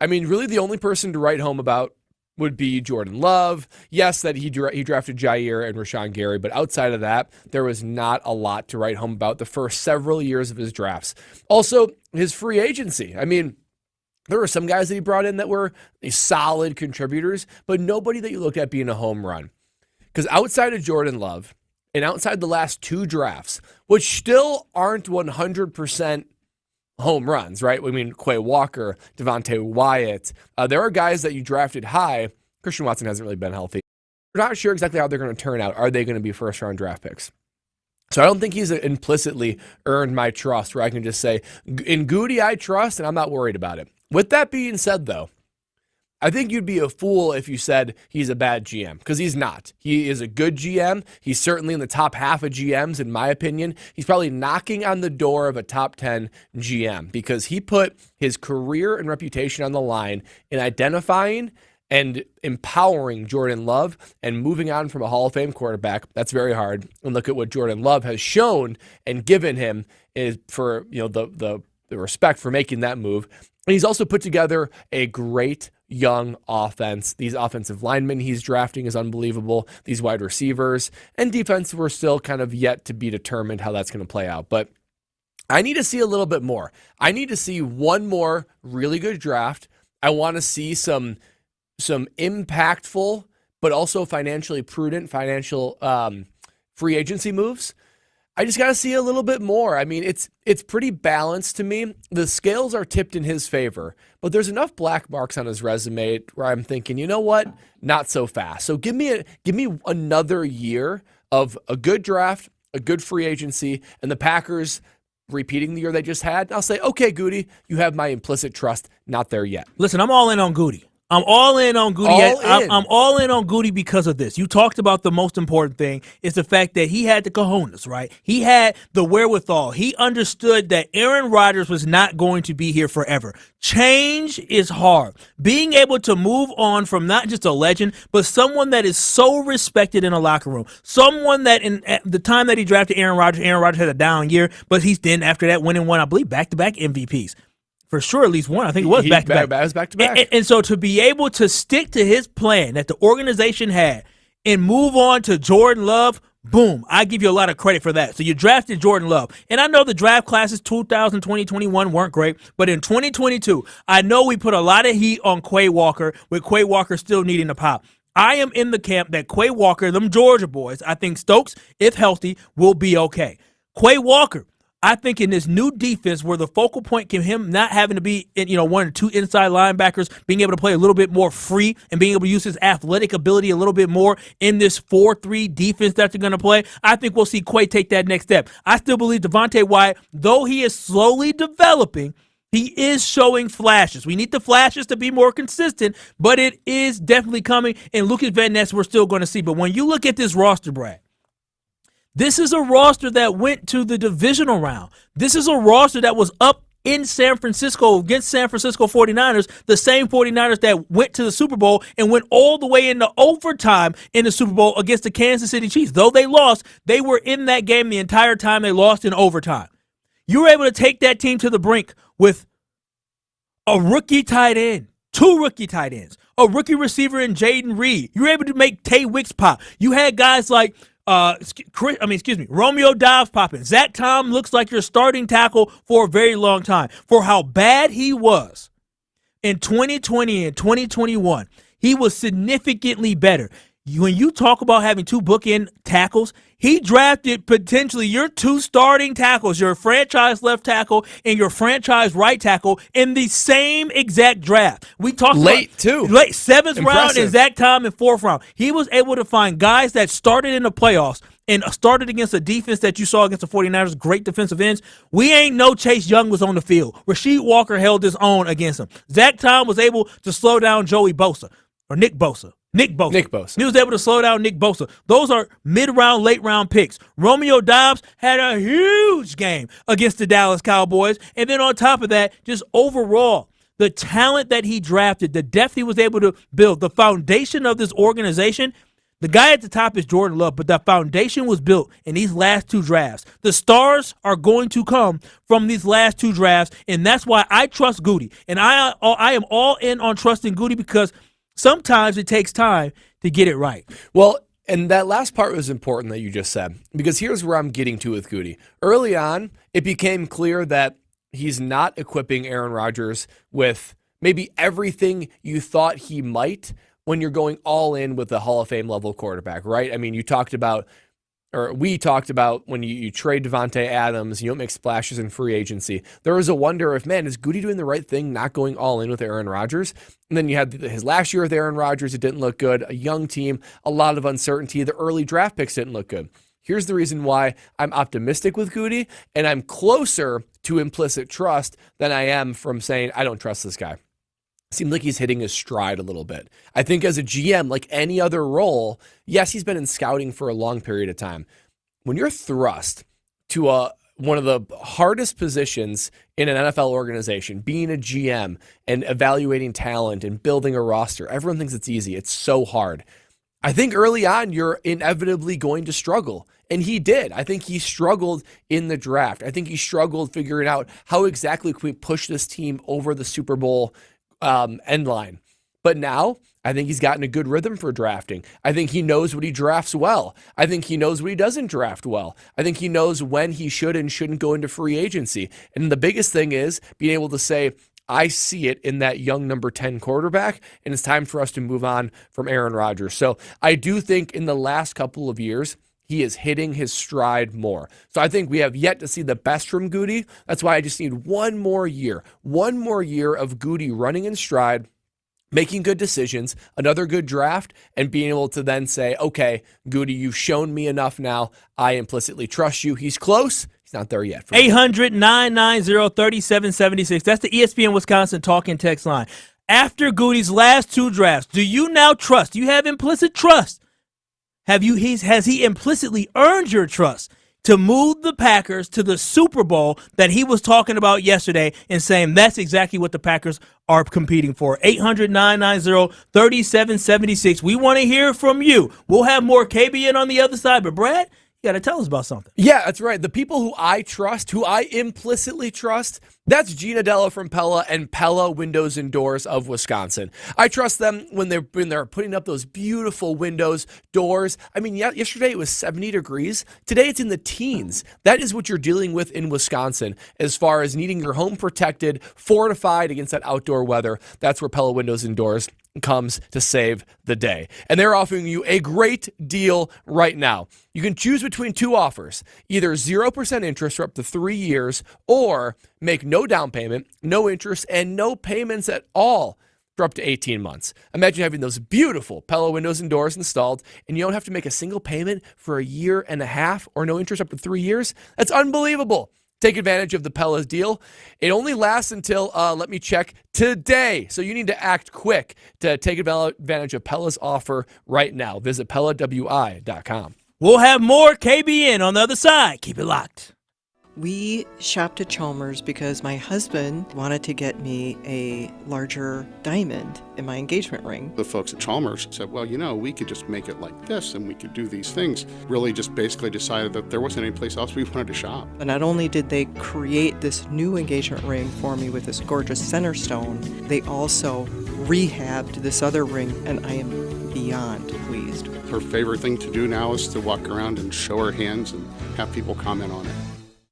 I mean, really the only person to write home about would be Jordan Love. Yes, that he drafted Jair and Rashawn Gary, but outside of that, there was not a lot to write home about the first several years of his drafts. Also, his free agency. I mean, there were some guys that he brought in that were solid contributors, but nobody that you look at being a home run. Because outside of Jordan Love and outside the last 2 drafts, which still aren't 100% home runs, right? I mean, Quay Walker, Devontae Wyatt. There are guys that you drafted high. Christian Watson hasn't really been healthy. We're not sure exactly how they're going to turn out. Are they going to be first-round draft picks? So I don't think he's implicitly earned my trust where I can just say, in Goody, I trust, and I'm not worried about it. With that being said, though, I think you'd be a fool if you said he's a bad GM, because he's not. He is a good GM. He's certainly in the top half of GMs, in my opinion. He's probably knocking on the door of a top 10 GM because he put his career and reputation on the line in identifying and empowering Jordan Love and moving on from a Hall of Fame quarterback. That's very hard. And look at what Jordan Love has shown and given him is for the respect for making that move. And he's also put together a great young offense. These offensive linemen he's drafting is unbelievable. These wide receivers and defense were still kind of yet to be determined how that's going to play out. But I need to see a little bit more. I need to see one more really good draft. I want to see some impactful, but also financially prudent free agency moves. I just got to see a little bit more. I mean, it's pretty balanced to me. The scales are tipped in his favor, but there's enough black marks on his resume where I'm thinking, you know what? Not so fast. So give me another year of a good draft, a good free agency, and the Packers repeating the year they just had. I'll say, okay, Goody, you have my implicit trust. Not there yet. Listen, I'm all in on Goody. I'm all in on Goody. I'm all in on Goody because of this. You talked about the most important thing is the fact that he had the cojones, right? He had the wherewithal. He understood that Aaron Rodgers was not going to be here forever. Change is hard. Being able to move on from not just a legend, but someone that is so respected in a locker room. Someone that at the time that he drafted Aaron Rodgers had a down year, but he's then after that winning one, I believe, back-to-back MVPs. For sure, at least one. I think it was back-to-back. It was back-to-back. And so to be able to stick to his plan that the organization had and move on to Jordan Love, boom, I give you a lot of credit for that. So you drafted Jordan Love. And I know the draft classes 2020, 2021 weren't great, but in 2022, I know we put a lot of heat on Quay Walker, with Quay Walker still needing to pop. I am in the camp that Quay Walker, them Georgia boys, I think Stokes, if healthy, will be okay. Quay Walker, I think in this new defense where the focal point can him not having to be, one or two inside linebackers, being able to play a little bit more free and being able to use his athletic ability a little bit more in this 4-3 defense that they're going to play, I think we'll see Quay take that next step. I still believe Devontae Wyatt, though he is slowly developing, he is showing flashes. We need the flashes to be more consistent, but it is definitely coming. And Lucas Van Ness, we're still going to see. But when you look at this roster, Brad, this is a roster that went to the divisional round. This is a roster that was up in San Francisco against San Francisco 49ers, the same 49ers that went to the Super Bowl and went all the way into overtime in the Super Bowl against the Kansas City Chiefs. Though they lost, they were in that game the entire time. They lost in overtime. You were able to take that team to the brink with a rookie tight end, 2 rookie tight ends, a rookie receiver in Jaden Reed. You were able to make Tay Wicks pop. You had guys like Romeo Dobbs popping. Zach Tom looks like your starting tackle for a very long time. For how bad he was in 2020 and 2021, he was significantly better. When you talk about having 2 bookend tackles, he drafted potentially your 2 starting tackles, your franchise left tackle and your franchise right tackle in the same exact draft. We talked late 7th round and Zach Tom in 4th round. He was able to find guys that started in the playoffs and started against a defense that you saw against the 49ers, great defensive ends. We ain't know Chase Young was on the field. Rasheed Walker held his own against him. Zach Tom was able to slow down Joey Bosa, or Nick Bosa. Nick Bosa. He was able to slow down Nick Bosa. Those are mid-round, late-round picks. Romeo Dobbs had a huge game against the Dallas Cowboys. And then on top of that, just overall, the talent that he drafted, the depth he was able to build, the foundation of this organization, The guy at the top is Jordan Love, but the foundation was built in these last 2 drafts. The stars are going to come from these last 2 drafts, and that's why I trust Goody. And I am all in on trusting Goody because sometimes it takes time to get it right. Well, and that last part was important that you just said, because here's where I'm getting to with Goody. Early on, it became clear that he's not equipping Aaron Rodgers with maybe everything you thought he might when you're going all in with a Hall of Fame level quarterback, right? I mean, we talked about when you trade Devontae Adams, you don't make splashes in free agency. There was a wonder if, man, is Goody doing the right thing, not going all in with Aaron Rodgers? And then you had his last year with Aaron Rodgers. It didn't look good. A young team, a lot of uncertainty. The early draft picks didn't look good. Here's the reason why I'm optimistic with Goody, and I'm closer to implicit trust than I am from saying I don't trust this guy. Seems like he's hitting his stride a little bit. I think as a GM, like any other role, yes, he's been in scouting for a long period of time. When you're thrust to one of the hardest positions in an NFL organization, being a GM and evaluating talent and building a roster, everyone thinks it's easy. It's so hard. I think early on, you're inevitably going to struggle. And he did. I think he struggled in the draft. I think he struggled figuring out how exactly can we push this team over the Super Bowl end line. But now I think he's gotten a good rhythm for drafting. I think he knows what he drafts well. I think he knows what he doesn't draft well. I think he knows when he should and shouldn't go into free agency. And the biggest thing is being able to say, I see it in that young number 10 quarterback, and it's time for us to move on from Aaron Rodgers. So I do think in the last couple of years, he is hitting his stride more. So I think we have yet to see the best from Goody. That's why I just need one more year of Goody running in stride, making good decisions, another good draft, and being able to then say, okay, Goody, you've shown me enough now. I implicitly trust you. He's close. He's not there yet. 800-990-3776. That's the ESPN Wisconsin talking text line. After Goody's last 2 drafts, do you now trust? Do you have implicit trust? Has he implicitly earned your trust to move the Packers to the Super Bowl that he was talking about yesterday and saying that's exactly what the Packers are competing for? 800-990-3776. We want to hear from you. We'll have more KBN on the other side, but Brad, you got to tell us about something. Yeah, that's right. The people who I trust, who I implicitly trust, that's Gina Della from Pella and Pella Windows and Doors of Wisconsin. I trust them when they're putting up those beautiful windows, doors. I mean, yesterday it was 70 degrees. Today it's in the teens. That is what you're dealing with in Wisconsin as far as needing your home protected, fortified against that outdoor weather. That's where Pella Windows and Doors comes to save the day. And they're offering you a great deal right now. You can choose between 2 offers, either 0% interest for up to 3 years or make no down payment, no interest, and no payments at all for up to 18 months. Imagine having those beautiful Pella windows and doors installed and you don't have to make a single payment for a year and a half or no interest up to 3 years. That's unbelievable. Take advantage of the Pella's deal. It only lasts until, let me check, today. So you need to act quick to take advantage of Pella's offer right now. Visit PellaWI.com. We'll have more KBN on the other side. Keep it locked. We shopped at Chalmers because my husband wanted to get me a larger diamond in my engagement ring. The folks at Chalmers said, well, we could just make it like this and we could do these things. Really just basically decided that there wasn't any place else we wanted to shop. And not only did they create this new engagement ring for me with this gorgeous center stone, they also rehabbed this other ring, and I am beyond pleased. Her favorite thing to do now is to walk around and show her hands and have people comment on it.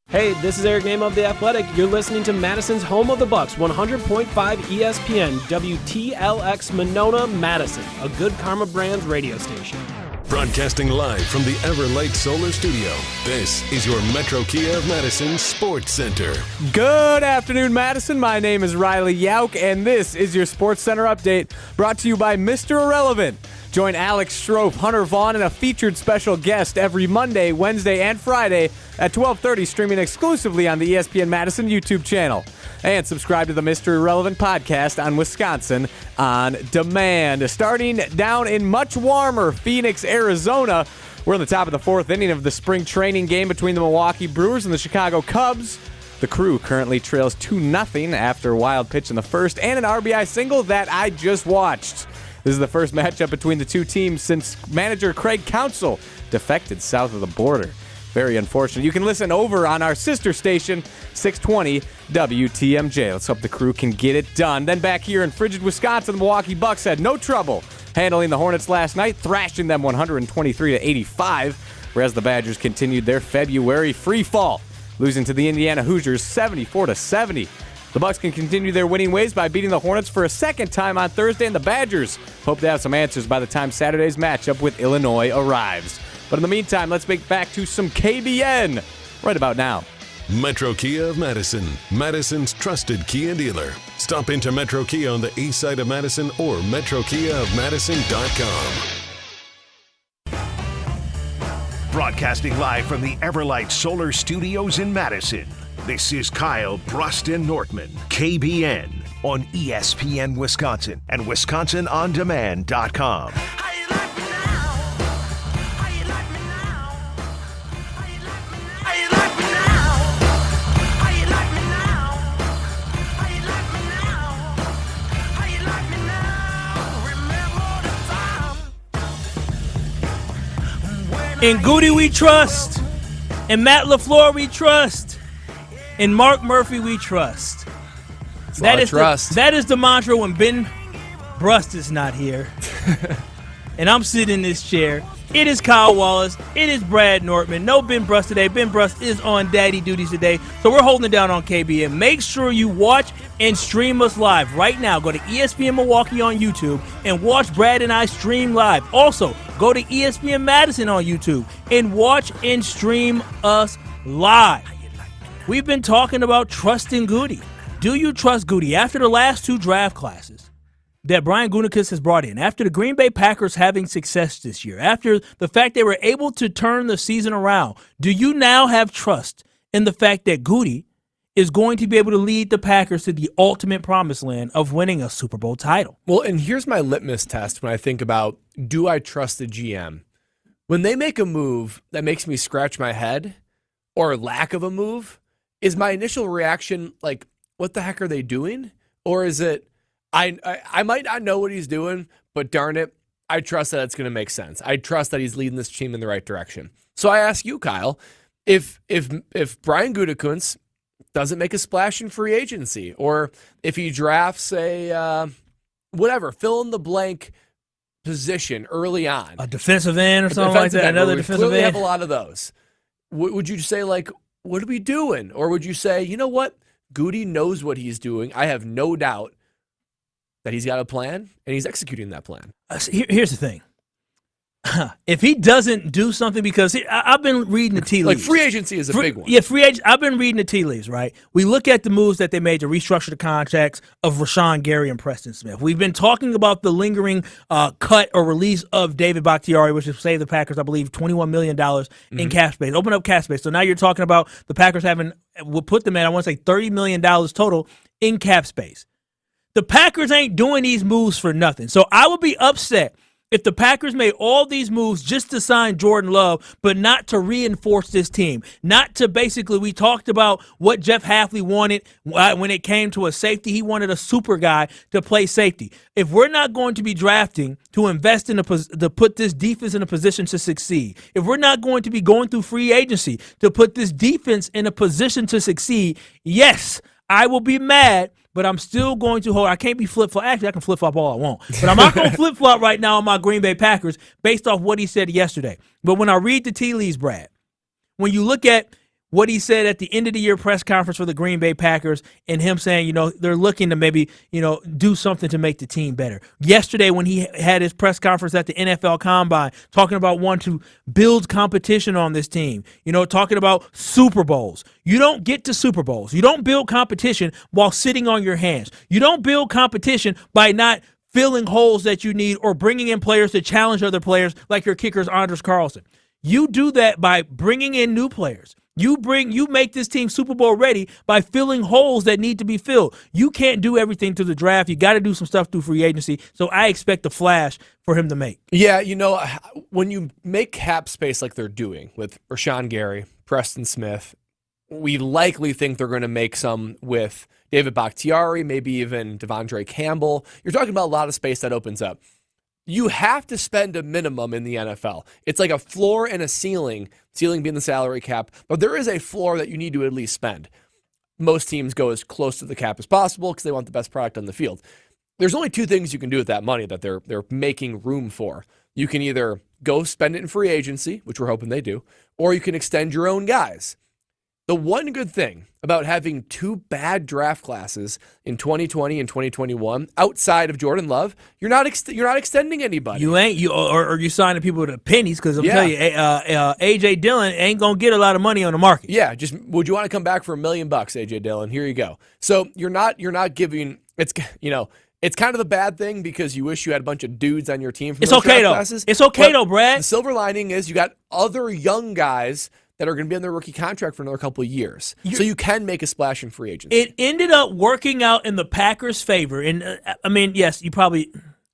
Hey, this is Eric Name of The Athletic. You're listening to Madison's home of the Bucks, 100.5 ESPN, WTLX Monona, Madison, a Good Karma Brands radio station. Broadcasting live from the Everlight Solar Studio, this is your Metro Kia of Madison Sports Center. Good afternoon, Madison. My name is Riley Yauk, and this is your Sports Center update brought to you by Mr. Irrelevant. Join Alex Strofe, Hunter Vaughn, and a featured special guest every Monday, Wednesday, and Friday at 12:30, streaming exclusively on the ESPN Madison YouTube channel. And subscribe to the Mr. Irrelevant podcast on Wisconsin On Demand. Starting down in much warmer Phoenix, Arizona, we're in the top of the 4th inning of the spring training game between the Milwaukee Brewers and the Chicago Cubs. The Crew currently trails 2-0 after a wild pitch in the first and an RBI single that I just watched. This is the first matchup between the two teams since manager Craig Counsell defected south of the border. Very unfortunate. You can listen over on our sister station, 620 WTMJ. Let's hope the crew can get it done. Then back here in frigid Wisconsin, the Milwaukee Bucks had no trouble handling the Hornets last night, thrashing them 123-85, whereas the Badgers continued their February free fall, losing to the Indiana Hoosiers 74-70. The Bucks can continue their winning ways by beating the Hornets for a second time on Thursday, and the Badgers hope to have some answers by the time Saturday's matchup with Illinois arrives. But in the meantime, let's get back to some KBN right about now. Metro Kia of Madison, Madison's trusted Kia dealer. Stop into Metro Kia on the east side of Madison or metrokiaofmadison.com. Broadcasting live from the Everlight Solar Studios in Madison, this is Kyle, Brust, and Nortman, KBN, on ESPN Wisconsin and WisconsinOnDemand.com. In Goody we trust. In Matt LaFleur we trust. In Mark Murphy we trust. That is the mantra when Ben Brust is not here. And I'm sitting in this chair. It is Kyle Wallace. It is Brad Nortman. No Ben Brust today. Ben Brust is on daddy duties today. So we're holding it down on KBN. Make sure you watch and stream us live right now. Go to ESPN Milwaukee on YouTube and watch Brad and I stream live. Also, go to ESPN Madison on YouTube and watch and stream us live. We've been talking about trusting Goody. Do you trust Goody? After the last two draft classes that Brian Gutekunst has brought in, after the Green Bay Packers having success this year, after the fact they were able to turn the season around, do you now have trust in the fact that Goody is going to be able to lead the Packers to the ultimate promised land of winning a Super Bowl title? Well, and here's my litmus test when I think about, do I trust the GM? When they make a move that makes me scratch my head, or lack of a move, is my initial reaction like, what the heck are they doing? Or is it, I might not know what he's doing, but darn it, I trust that it's going to make sense. I trust that he's leading this team in the right direction. So I ask you, Kyle, if Brian Gutekunst doesn't make a splash in free agency, or if he drafts a fill in the blank position early on, a defensive end or something like that, another defensive end. We have a lot of those. Would you say, like, what are we doing? Or would you say, you know what? Goody knows what he's doing. I have no doubt that he's got a plan, and he's executing that plan. Here's the thing. If he doesn't do something, because I've been reading the tea leaves. Like, free agency is a big one. Yeah, free agent. I've been reading the tea leaves, right? We look at the moves that they made to restructure the contracts of Rashawn Gary and Preston Smith. We've been talking about the lingering cut or release of David Bakhtiari, which has saved the Packers, I believe, $21 million in cap space. Open up cap space. So now you're talking about the Packers will put them at, I want to say, $30 million total in cap space. The Packers ain't doing these moves for nothing. So I would be upset if the Packers made all these moves just to sign Jordan Love, but not to reinforce this team, not to basically, we talked about what Jeff Hafley wanted when it came to a safety. He wanted a super guy to play safety. If we're not going to be drafting to invest to put this defense in a position to succeed, if we're not going to be going through free agency to put this defense in a position to succeed, yes, I will be mad, but I'm still going to hold. I can't be flip-flop. Actually, I can flip-flop all I want. But I'm not going to flip-flop right now on my Green Bay Packers based off what he said yesterday. But when I read the tea leaves, Brad, when you look at what he said at the end of the year press conference for the Green Bay Packers and him saying, they're looking to maybe, do something to make the team better. Yesterday when he had his press conference at the NFL Combine, talking about wanting to build competition on this team, talking about Super Bowls. You don't get to Super Bowls. You don't build competition while sitting on your hands. You don't build competition by not filling holes that you need or bringing in players to challenge other players like your kickers, Anders Carlson. You do that by bringing in new players. You make this team Super Bowl ready by filling holes that need to be filled. You can't do everything through the draft. You got to do some stuff through free agency. So I expect a flash for him to make. Yeah, when you make cap space like they're doing with Rashawn Gary, Preston Smith, we likely think they're going to make some with David Bakhtiari, maybe even Devondre Campbell. You're talking about a lot of space that opens up. you have to spend a minimum in the NFL. It's like a floor and a ceiling being the salary cap, but there is a floor that you need to at least spend. Most teams go as close to the cap as possible because they want the best product on the field. There's only two things you can do with that money that they're making room for. You can either go spend it in free agency, which we're hoping they do, or you can extend your own guys. The one good thing about having two bad draft classes in 2020 and 2021, outside of Jordan Love, you're not extending anybody. You ain't or you signing people to pennies because I'm telling you, AJ Dillon ain't gonna get a lot of money on the market. Yeah, just would you want to come back for $1 million, AJ Dillon? Here you go. So you're not giving. It's It's kind of the bad thing because you wish you had a bunch of dudes on your team from It's those okay draft though. classes. It's okay But though, Brad. The silver lining is you got other young guys that are going to be on their rookie contract for another couple of years. So you can make a splash in free agency. It ended up working out in the Packers' favor. And I mean, yes,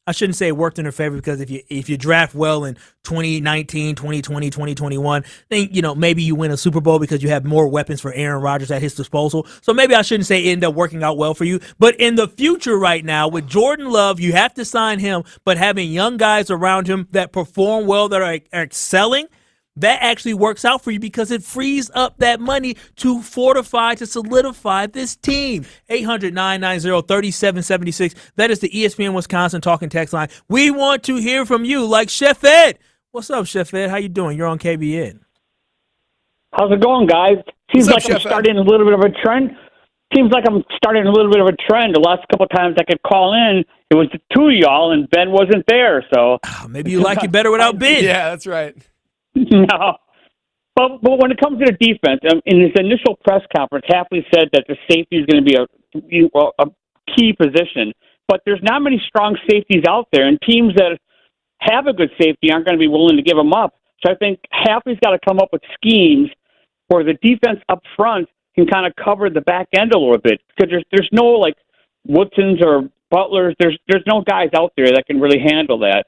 I shouldn't say it worked in their favor because if you draft well in 2019, 2020, 2021, then maybe you win a Super Bowl because you have more weapons for Aaron Rodgers at his disposal. So maybe I shouldn't say it ended up working out well for you. But in the future right now, with Jordan Love, you have to sign him, but having young guys around him that perform well, that are excelling, that actually works out for you because it frees up that money to solidify this team. 800-990-3776. That is the ESPN Wisconsin talking text line. We want to hear from you, like Chef Ed. What's up, Chef Ed? How you doing? You're on KBN. How's it going, guys? Seems like I'm starting a little bit of a trend. The last couple of times I could call in, it was the two of y'all, and Ben wasn't there. So maybe you like it better without Ben. Yeah, that's right. No. But when it comes to the defense, in his initial press conference, Hafley said that the safety is going to be a key position. But there's not many strong safeties out there, and teams that have a good safety aren't going to be willing to give them up. So I think Hafley's got to come up with schemes where the defense up front can kind of cover the back end a little bit. Because there's no, like, Woodsons or Butlers. There's no guys out there that can really handle that.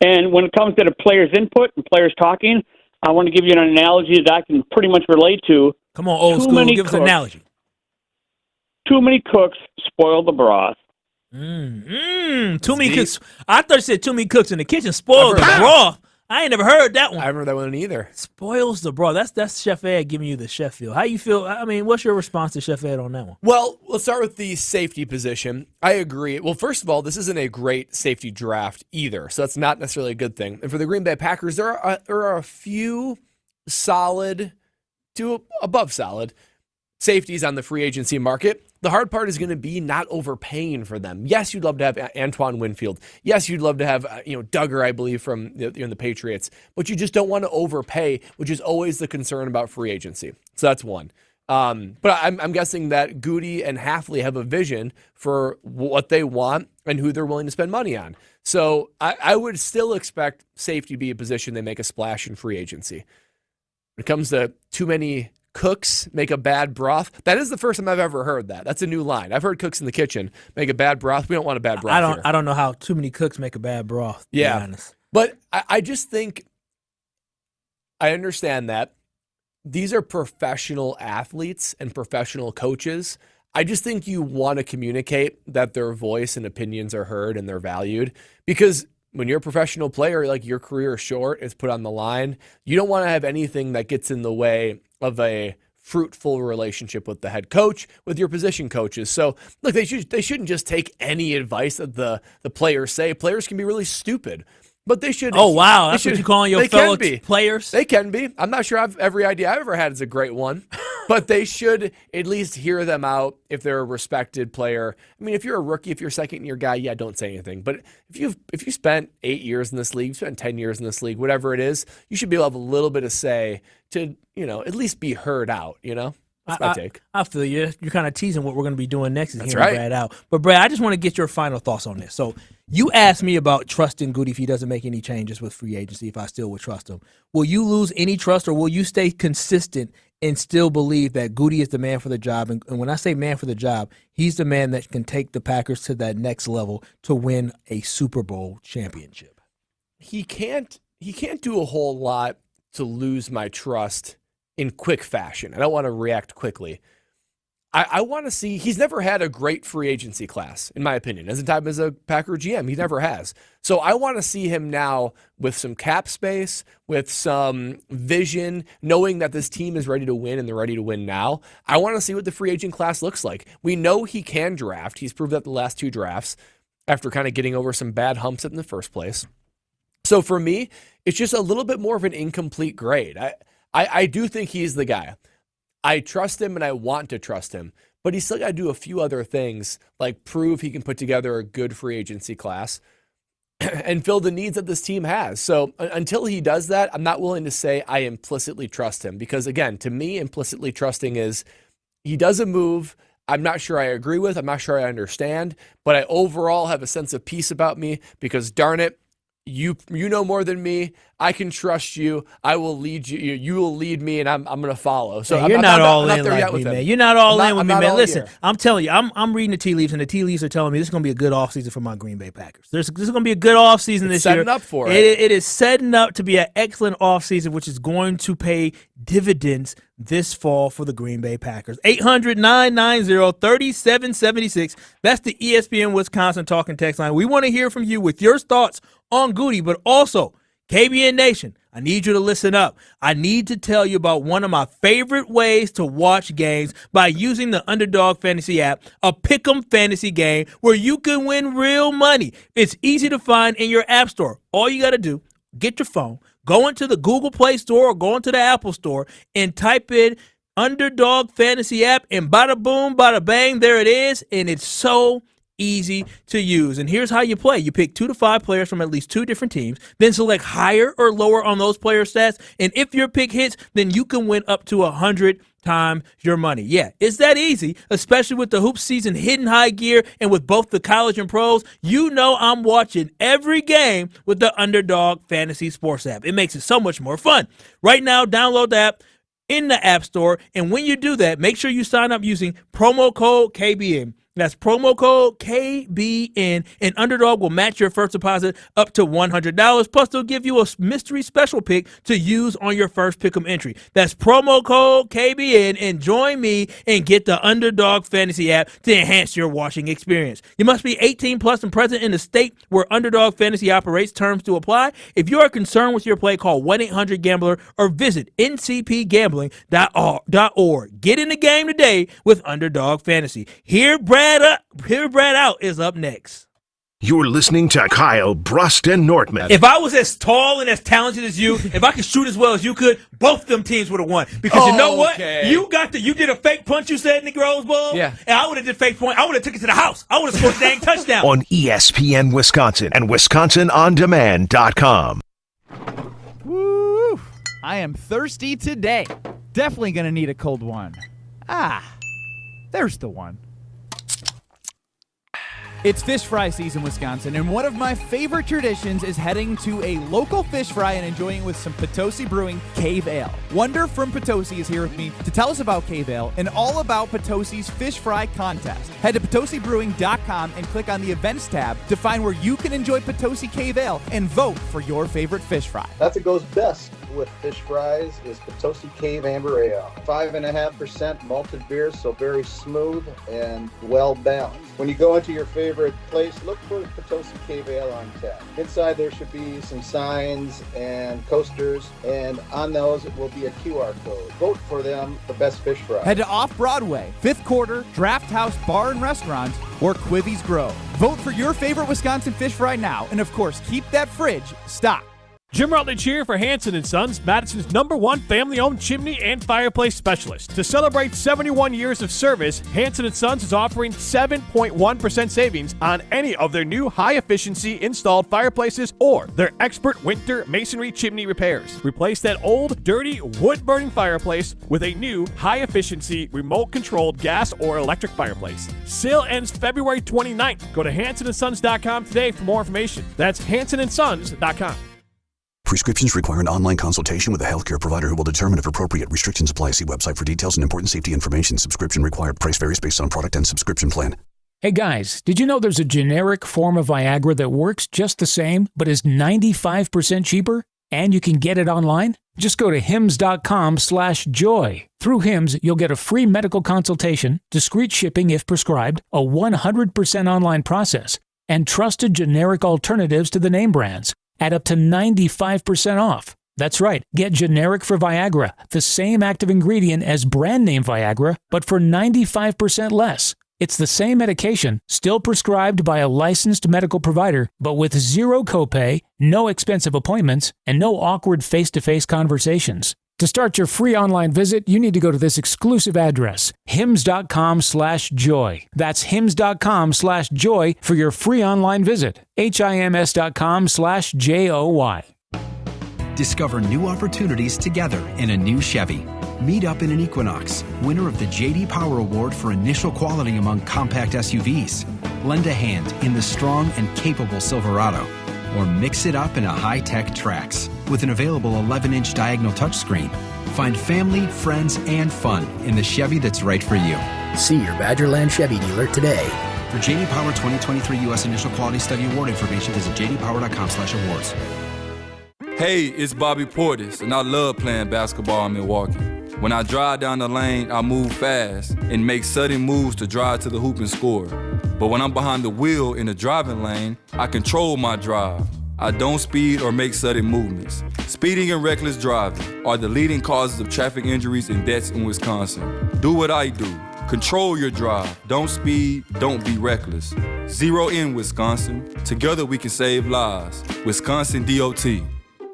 And when it comes to the players' input and players talking, I want to give you an analogy that I can pretty much relate to. Come on, old school. Give us an analogy. Too many cooks spoil the broth. Too many cooks. I thought you said too many cooks in the kitchen spoil the broth. I ain't never heard that one. I haven't heard that one either. Spoils the broth. That's Chef Ed giving you the chef feel. How you feel? I mean, what's your response to Chef Ed on that one? Well, let's start with the safety position. I agree. Well, first of all, this isn't a great safety draft either, so that's not necessarily a good thing. And for the Green Bay Packers, there are a few solid to above solid safeties on the free agency market. The hard part is going to be not overpaying for them. Yes, you'd love to have Antoine Winfield. Yes, you'd love to have Duggar, I believe, from the Patriots. But you just don't want to overpay, which is always the concern about free agency. So that's one. But I'm guessing that Goody and Hafley have a vision for what they want and who they're willing to spend money on. So I would still expect safety to be a position they make a splash in free agency. When it comes to too many cooks make a bad broth. That is the first time I've ever heard that. That's a new line. I've heard cooks in the kitchen make a bad broth. We don't want a bad broth. I don't know how too many cooks make a bad broth. Yeah, to be honest. But I just think I understand that these are professional athletes and professional coaches. I just think you want to communicate that their voice and opinions are heard and they're valued, because when you're a professional player, like, your career is short, it's put on the line. You don't want to have anything that gets in the way of a fruitful relationship with the head coach, with your position coaches. So look, they shouldn't just take any advice that the players say. Players can be really stupid, but they should. Oh, wow. That's what you're calling your fellow players? They can be. I'm not sure every idea I've ever had is a great one, but they should at least hear them out if they're a respected player. I mean, if you're a rookie, if you're a second-year guy, yeah, don't say anything. But if you spent 8 years in this league, you spent 10 years in this league, whatever it is, you should be able to have a little bit of say to, at least be heard out, That's my take. I feel you. You're kind of teasing what we're going to be doing next is That's hearing right. Brad out. But, Brad, I just want to get your final thoughts on this. So you asked me about trusting Goody if he doesn't make any changes with free agency, if I still would trust him. Will you lose any trust, or will you stay consistent and still believe that Goody is the man for the job? And when I say man for the job, he's the man that can take the Packers to that next level to win a Super Bowl championship. He can't do a whole lot to lose my trust in quick fashion. I don't want to react quickly. I want to see, he's never had a great free agency class, in my opinion. As a Packer GM, he never has. So I want to see him now with some cap space, with some vision, knowing that this team is ready to win and they're ready to win now. I want to see what the free agent class looks like. We know he can draft. He's proved that the last 2 drafts after kind of getting over some bad humps in the first place. So for me, it's just a little bit more of an incomplete grade. I do think he's the guy. I trust him and I want to trust him, but he's still got to do a few other things, like prove he can put together a good free agency class and fill the needs that this team has. So until he does that, I'm not willing to say I implicitly trust him, because again, to me, implicitly trusting is he does a move I'm not sure I agree with, I'm not sure I understand, but I overall have a sense of peace about me because darn it, you know more than me. I can trust you. I will lead you. You will lead me, and I'm going to follow. So hey, you're not all in like me, man. You're not all in with me, man. Listen, here. I'm telling you, I'm reading the tea leaves, and the tea leaves are telling me this is going to be a good offseason for my Green Bay Packers. This is going to be a good offseason this year. Setting up for it. It is setting up to be an excellent offseason, which is going to pay dividends this fall for the Green Bay Packers. 800-990-3776. That's the ESPN Wisconsin talking text line. We want to hear from you with your thoughts on Goody, but also KBN Nation, I need you to listen up. I need to tell you about one of my favorite ways to watch games by using the Underdog Fantasy app, a pick'em fantasy game where you can win real money. It's easy to find in your app store. All you got to do, get your phone, go into the Google Play Store or go into the Apple Store and type in Underdog Fantasy app, and bada boom, bada bang, there it is, and it's so easy to use. And here's how you play. You pick 2 to 5 players from at least 2 different teams, then select higher or lower on those player stats, and if your pick hits, then you can win up to 100 times your money. Yeah, it's that easy, especially with the hoop season hitting high gear and with both the college and pros. You know I'm watching every game with the Underdog Fantasy Sports app. It makes it so much more fun. Right now, download the app in the App Store, and when you do that, make sure you sign up using promo code KBN. That's promo code KBN, and Underdog will match your first deposit up to $100. Plus, they'll give you a mystery special pick to use on your first pick'em entry. That's promo code KBN, and join me and get the Underdog Fantasy app to enhance your watching experience. You must be 18 plus and present in the state where Underdog Fantasy operates. Terms to apply. If you are concerned with your play, call 1-800-GAMBLER or visit ncpgambling.org. Get in the game today with Underdog Fantasy. Hear Brad Out is up next. You're listening to Kyle, Brust, and Nortman. If I was as tall and as talented as you, if I could shoot as well as you could, both them teams would have won. Because you know what? You did a fake punch, you said, in the Rose Bowl? Yeah. And I would have did fake point. I would have took it to the house. I would have scored a dang touchdown. On ESPN Wisconsin and WisconsinOnDemand.com. Woo! I am thirsty today. Definitely going to need a cold one. There's the one. It's fish fry season, Wisconsin, and one of my favorite traditions is heading to a local fish fry and enjoying with some Potosi Brewing Cave Ale. Wonder from Potosi is here with me to tell us about Cave Ale and all about Potosi's Fish Fry Contest. Head to PotosiBrewing.com and click on the Events tab to find where you can enjoy Potosi Cave Ale and vote for your favorite fish fry. That's what goes best with fish fries is Potosi Cave Amber Ale. 5.5% malted beer, so very smooth and well balanced. When you go into your favorite place, look for the Potosi Cave Ale on tap. Inside there should be some signs and coasters, and on those it will be a QR code. Vote for them for best fish fry. Head to Off-Broadway, Fifth Quarter, Draft House Bar and Restaurant, or Quivy's Grove. Vote for your favorite Wisconsin fish fry now, and of course, keep that fridge stocked. Jim Rutledge here for Hanson & Sons, Madison's #1 family-owned chimney and fireplace specialist. To celebrate 71 years of service, Hanson & Sons is offering 7.1% savings on any of their new high-efficiency installed fireplaces or their expert winter masonry chimney repairs. Replace that old, dirty, wood-burning fireplace with a new high-efficiency remote-controlled gas or electric fireplace. Sale ends February 29th. Go to hansonandsons.com today for more information. That's hansonandsons.com. Prescriptions require an online consultation with a healthcare provider who will determine if appropriate. Restrictions apply. See website for details and important safety information. Subscription required. Price varies based on product and subscription plan. Hey guys, did you know there's a generic form of Viagra that works just the same, but is 95% cheaper? And you can get it online. Just go to hims.com/joy. Through Hims, you'll get a free medical consultation, discreet shipping if prescribed, a 100% online process, and trusted generic alternatives to the name brands at up to 95% off. That's right, get generic for Viagra, the same active ingredient as brand name Viagra, but for 95% less. It's the same medication, still prescribed by a licensed medical provider, but with zero copay, no expensive appointments, and no awkward face-to-face conversations. To start your free online visit, you need to go to this exclusive address, hims.com/joy. That's hims.com/joy for your free online visit. HIMS.com/JOY. Discover new opportunities together in a new Chevy. Meet up in an Equinox, winner of the J.D. Power Award for initial quality among compact SUVs. Lend a hand in the strong and capable Silverado. Or mix it up in a high-tech Trax with an available 11-inch diagonal touchscreen. Find family, friends, and fun in the Chevy that's right for you. See your Badgerland Chevy dealer today. For J.D. Power 2023 U.S. Initial Quality Study Award information, visit jdpower.com/awards. Hey, it's Bobby Portis, and I love playing basketball in Milwaukee. When I drive down the lane, I move fast and make sudden moves to drive to the hoop and score. But when I'm behind the wheel in the driving lane, I control my drive. I don't speed or make sudden movements. Speeding and reckless driving are the leading causes of traffic injuries and deaths in Wisconsin. Do what I do. Control your drive. Don't speed. Don't be reckless. Zero in Wisconsin. Together we can save lives. Wisconsin DOT.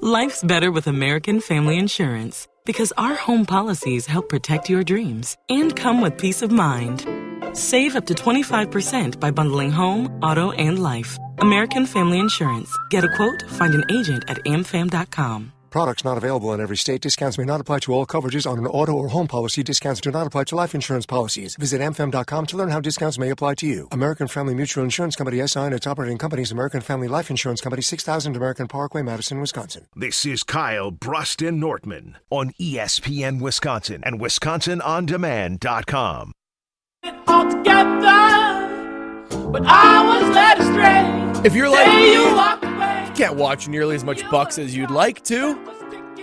Life's better with American Family Insurance because our home policies help protect your dreams and come with peace of mind. Save up to 25% by bundling home, auto, and life. American Family Insurance. Get a quote, find an agent at amfam.com. Products not available in every state. Discounts may not apply to all coverages on an auto or home policy. Discounts do not apply to life insurance policies. Visit amfam.com to learn how discounts may apply to you. American Family Mutual Insurance Company, SI, and its operating companies, American Family Life Insurance Company, 6000 American Parkway, Madison, Wisconsin. This is Kyle, Brust, and Nortman on ESPN Wisconsin and WisconsinOnDemand.com. All together, but I was led astray. If you're like me, you walked away. You can't watch nearly as much Bucks as you'd like to.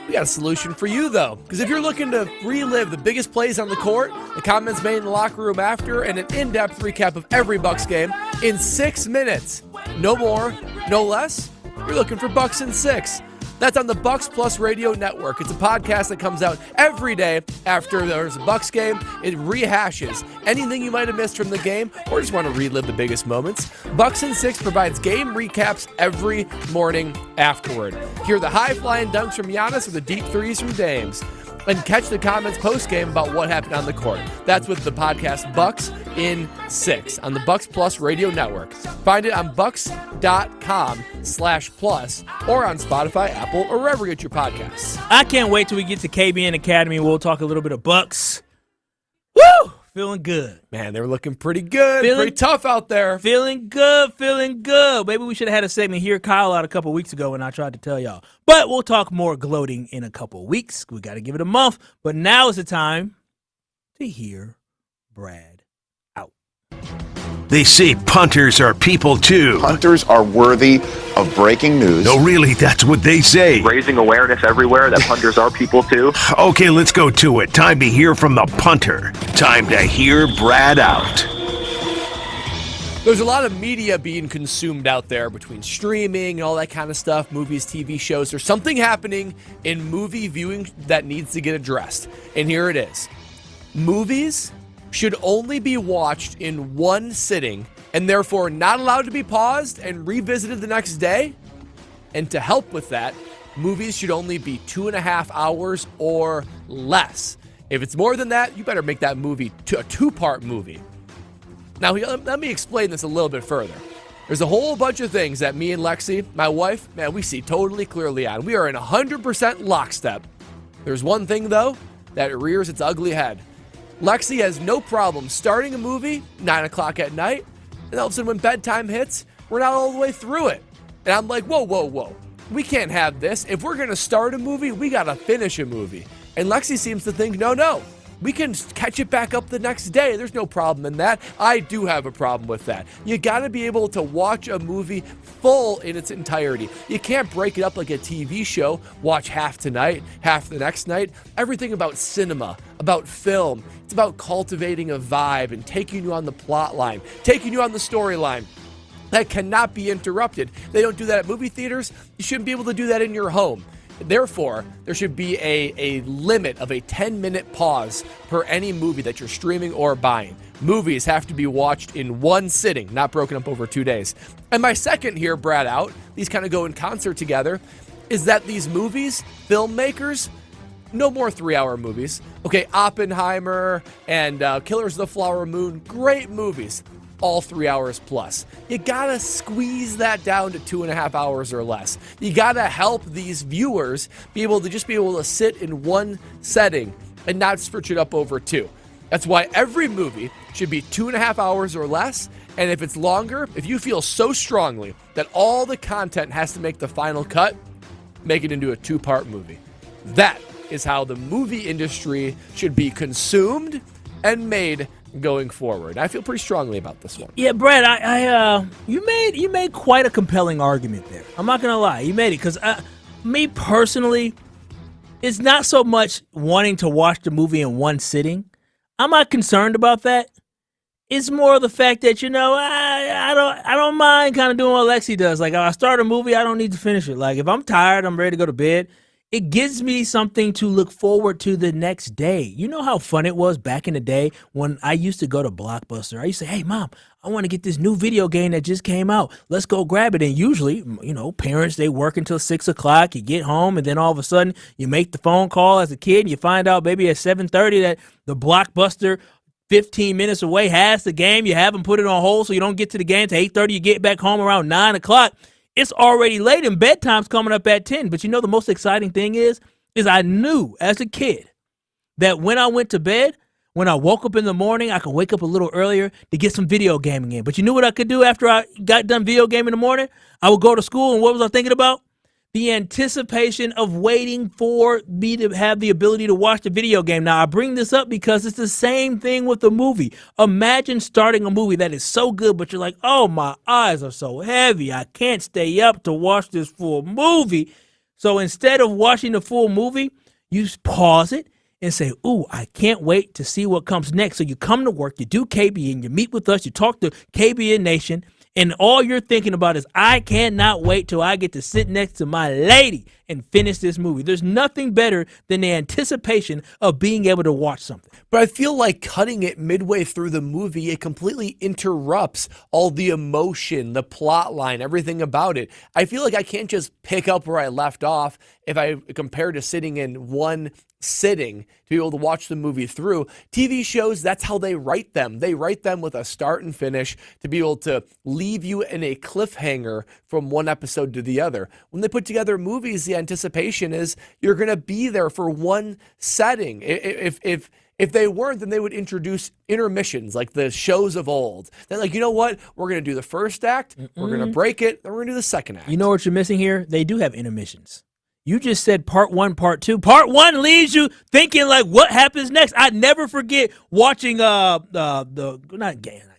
We got a solution for you, though. Because if you're looking to relive the biggest plays on the court, the comments made in the locker room after, and an in-depth recap of every Bucks game in 6 minutes, no more, no less, you're looking for Bucks in 6. That's on the Bucks Plus Radio Network. It's a podcast that comes out every day after there's a Bucks game. It rehashes anything you might have missed from the game or just want to relive the biggest moments. Bucks in 6 provides game recaps every morning afterward. Hear the high-flying dunks from Giannis or the deep threes from Dames. And catch the comments post-game about what happened on the court. That's with the podcast Bucks in 6 on the Bucks Plus Radio Network. Find it on bucks.com/plus or on Spotify, Apple, or wherever you get your podcasts. I can't wait till we get to KBN Academy. We'll talk a little bit of Bucks. Woo! Feeling good. Man, they were looking pretty good. Pretty tough out there. Feeling good, feeling good. Maybe we should have had a segment here, Kyle, out a couple weeks ago when I tried to tell y'all. But we'll talk more gloating in a couple weeks. We got to give it a month. But now is the time to hear Brad out. They say punters are people too. Punters are worthy of breaking news. No, really, that's what they say. Raising awareness everywhere that punters are people too. Okay, let's go to it. Time to hear from the punter. Time to hear Brad out. There's a lot of media being consumed out there between streaming and all that kind of stuff, movies, TV shows. There's something happening in movie viewing that needs to get addressed. And here it is. Movies should only be watched in one sitting and therefore not allowed to be paused and revisited the next day. And to help with that, movies should only be 2.5 hours or less. If it's more than that, you better make that movie a 2-part movie. Now, let me explain this a little bit further. There's a whole bunch of things that me and Lexi, my wife, man, we see totally clearly on. We are in 100% lockstep. There's one thing, though, that rears its ugly head. Lexi has no problem starting a movie 9 o'clock at night, and all of a sudden when bedtime hits, we're not all the way through it. And I'm like, whoa. We can't have this. If we're going to start a movie, we got to finish a movie. And Lexi seems to think, no, We can catch it back up the next day. There's no problem in that. I do have a problem with that. You got to be able to watch a movie full in its entirety. You can't break it up like a TV show, watch half tonight, half the next night. Everything about cinema, about film, it's about cultivating a vibe and taking you on the plot line, taking you on the storyline. That cannot be interrupted. They don't do that at movie theaters. You shouldn't be able to do that in your home. Therefore, there should be a limit of a 10-minute pause per any movie that you're streaming or buying. Movies have to be watched in one sitting, not broken up over 2 days. And my second here, Brad out, these kind of go in concert together, is that these movies, filmmakers, no more 3-hour movies. Okay, Oppenheimer and Killers of the Flower Moon, great movies. All 3 hours plus. You gotta squeeze that down to 2.5 hours or less. You gotta help these viewers be able to sit in one setting and not switch it up over two. That's why every movie should be 2.5 hours or less. And if it's longer, if you feel so strongly that all the content has to make the final cut, make it into a 2-part movie. That is how the movie industry should be consumed and made going forward. I feel pretty strongly about this one. Yeah, Brad, you made quite a compelling argument there. I'm not gonna lie, you made it because me personally, it's not so much wanting to watch the movie in one sitting. I'm not concerned about that. It's more the fact that I don't mind kind of doing what Lexi does. Like, if I start a movie, I don't need to finish it. Like, if I'm tired, I'm ready to go to bed. It gives me something to look forward to the next day. You know how fun it was back in the day when I used to go to Blockbuster. I used to say, hey, Mom, I want to get this new video game that just came out. Let's go grab it. And usually, parents, they work until 6 o'clock. You get home, and then all of a sudden, you make the phone call as a kid, and you find out maybe at 7:30 that the Blockbuster 15 minutes away has the game. You have them put it on hold so you don't get to the game till 8:30. You get back home around 9 o'clock. It's already late and bedtime's coming up at 10. But the most exciting thing is I knew as a kid that when I went to bed, when I woke up in the morning, I could wake up a little earlier to get some video gaming in. But you knew what I could do after I got done video gaming in the morning? I would go to school, and what was I thinking about? The anticipation of waiting for me to have the ability to watch the video game. Now, I bring this up because it's the same thing with a movie. Imagine starting a movie that is so good, but you're like, oh, my eyes are so heavy. I can't stay up to watch this full movie. So instead of watching the full movie, you just pause it and say, ooh, I can't wait to see what comes next. So you come to work, you do KBN, you meet with us, you talk to KBN Nation, and all you're thinking about is, I cannot wait till I get to sit next to my lady and finish this movie. There's nothing better than the anticipation of being able to watch something. But I feel like cutting it midway through the movie, it completely interrupts all the emotion, the plot line, everything about it. I feel like I can't just pick up where I left off if I compare to sitting in one sitting to be able to watch the movie through. TV shows, that's how they write them. They write them with a start and finish to be able to leave you in a cliffhanger from one episode to the other. When they put together movies, the anticipation is you're going to be there for one setting. If they weren't, then they would introduce intermissions like the shows of old. They're like, you know what? We're going to do the first act, we're going to break it, then we're going to do the second act. You know what you're missing here? They do have intermissions. You just said part 1, part 2. Part 1 leaves you thinking like, what happens next? I never forget watching not